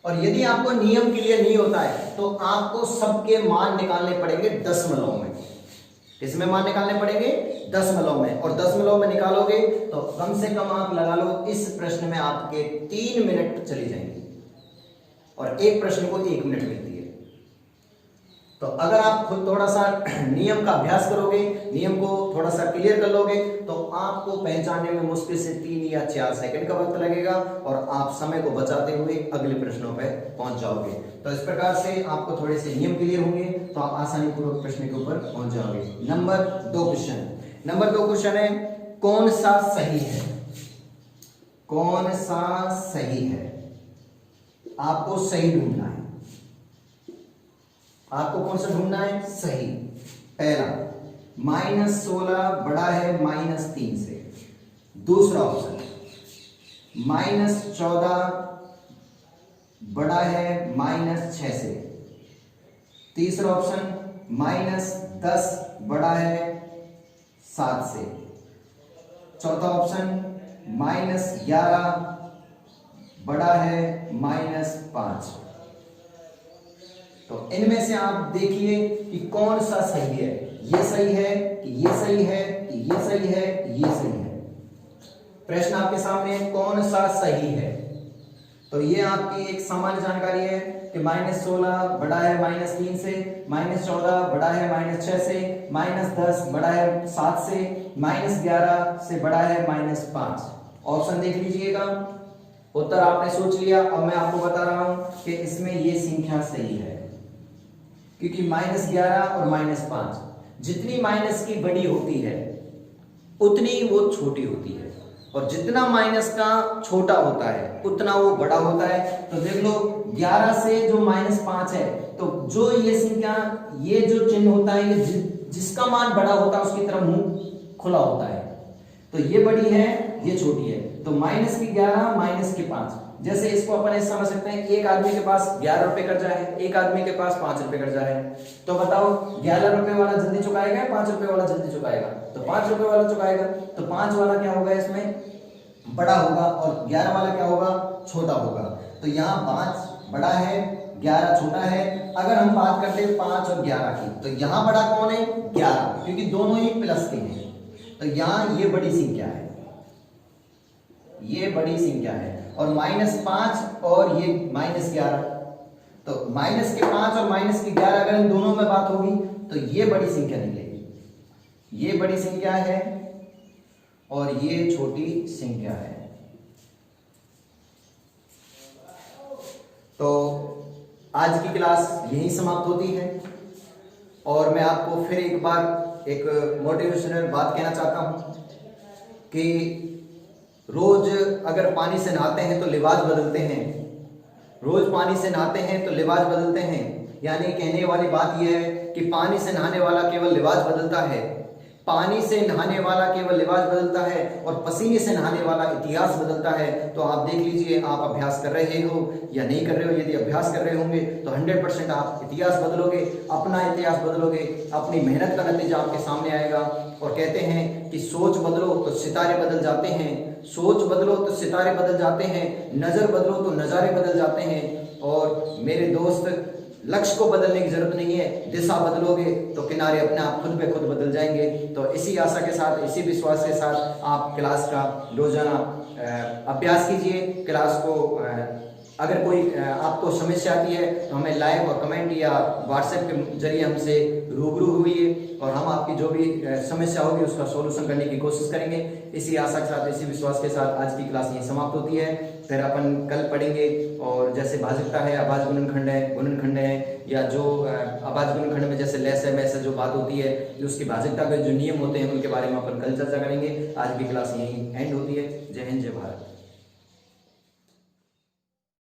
और यदि आपको नियम क्लियर नहीं होता है तो आपको सबके मान निकालने पड़ेंगे दशमलव में। किसमें मान निकालने पड़ेंगे, दशमलव में। और दशमलव में निकालोगे तो कम से कम आप लगा लो इस प्रश्न में आपके 3 मिनट चली जाएंगे, और एक प्रश्न को 1 मिनट मिलती है। तो अगर आप खुद थोड़ा सा नियम का अभ्यास करोगे, नियम को थोड़ा सा क्लियर कर लोगे, तो आपको पहचानने में मुश्किल से 3 या 4 सेकंड का वक्त लगेगा, और आप समय को बचाते हुए अगले प्रश्नों पर पहुंच जाओगे। तो इस प्रकार से आपको थोड़े से नियम क्लियर होंगे तो आप आसानी पूर्वक प्रश्न के ऊपर पहुंच जाओगे। नंबर 2 क्वेश्चन है, कौन सा सही है, कौन सा सही है। आपको सही ढूंढना है, आपको कौन सा ढूंढना है, सही। पहला, -16 बड़ा है -3 से। दूसरा ऑप्शन, -14 बड़ा है -6 से। तीसरा ऑप्शन, -10 बड़ा है 7 से। चौथा ऑप्शन, -11 बड़ा है -5। तो इनमें से आप देखिए कि कौन सा सही है, ये सही है कि ये सही है कि ये सही है, ये सही है। प्रश्न आपके सामने है, कौन सा सही है। तो ये आपकी एक सामान्य जानकारी है कि -16 बड़ा है -3 से, -14 बड़ा है -6 से, -10 बड़ा है 7 से, -11 से बड़ा है -5। ऑप्शन देख लीजिएगा। उत्तर आपने सोच लिया। अब मैं आपको बता रहा हूं कि इसमें ये संख्या सही है, क्योंकि -11 और -5 जितनी माइनस की बड़ी होती है उतनी वो छोटी होती है, और जितना माइनस का छोटा होता है उतना वो बड़ा होता है। तो देख लो 11 से जो -5 है, तो जो ये संख्या, ये जो चिन्ह होता है, ये जिसका मान बड़ा होता है उसकी तरफ मुंह खुला होता है। तो ये बड़ी है, ये छोटी है। तो -11 -5, जैसे इसको अपन ऐसे समझ सकते हैं, एक आदमी के पास 11 रुपए कर्जा है, एक आदमी के पास 5 रुपए कर्जा है। तो बताओ 11 रुपए वाला जल्दी चुकाएगा, 5 रुपए वाला जल्दी चुकाएगा? तो 5 रुपए वाला चुकाएगा। तो 5 वाला क्या होगा, इसमें बड़ा होगा, और 11 वाला क्या होगा, छोटा होगा। तो यहाँ 5 बड़ा है, 11 छोटा है। अगर हम बात करते हैं 5 और 11 की, तो यहाँ बड़ा कौन है, 11, क्योंकि दोनों ही प्लस के हैं। तो यहाँ ये बड़ी संख्या है, ये बड़ी संख्या है। और -5 और ये -11, तो -5 और -11 अगर इन दोनों में बात होगी तो ये बड़ी संख्या निकलेगी। ये बड़ी संख्या है और ये छोटी संख्या है। तो आज की क्लास यहीं समाप्त होती है, और मैं आपको फिर एक बार एक मोटिवेशनल बात कहना चाहता हूं कि रोज अगर पानी से नहाते हैं तो लिबास बदलते हैं, रोज पानी से नहाते हैं तो लिबास बदलते हैं। यानी कहने वाली बात यह है कि पानी से नहाने वाला केवल लिबास बदलता है, पानी से नहाने वाला केवल लिबास बदलता है, और पसीने से नहाने वाला इतिहास बदलता है। तो आप देख लीजिए, आप अभ्यास कर रहे हो या नहीं कर रहे हो। यदि अभ्यास कर रहे होंगे तो 100% आप इतिहास बदलोगे, अपना इतिहास बदलोगे, अपनी मेहनत का नतीजा आपके सामने आएगा। और कहते हैं कि सोच बदलो तो सितारे बदल जाते हैं, सोच बदलो तो सितारे बदल जाते हैं, नजर बदलो तो नजारे बदल जाते हैं। और मेरे दोस्त लक्ष्य को बदलने की जरूरत नहीं है, दिशा बदलोगे तो किनारे अपने आप खुद पे खुद बदल जाएंगे। तो इसी आशा के साथ, इसी विश्वास के साथ आप क्लास का रोजाना अभ्यास कीजिए। क्लास को अगर कोई आपको समस्या आती है तो हमें लाइव और कमेंट या व्हाट्सएप के जरिए हमसे रूबरू हुई और हम आपकी जो भी समस्या होगी उसका सॉल्यूशन करने की कोशिश करेंगे। इसी आशा के साथ, इसी विश्वास के साथ आज की क्लास यहीं समाप्त होती है। फिर अपन कल पढ़ेंगे और जैसे भाजकता है, आवाज गुणनखंड है या जो आवाज गुणनखंड में जैसे लेस है वैसे जो बात होती है, जो उसकी भाजकता के जो नियम होते हैं उनके बारे में अपन कल चर्चा करेंगे। आज की क्लास यहीं एंड होती है। जय हिंद, जय भारत।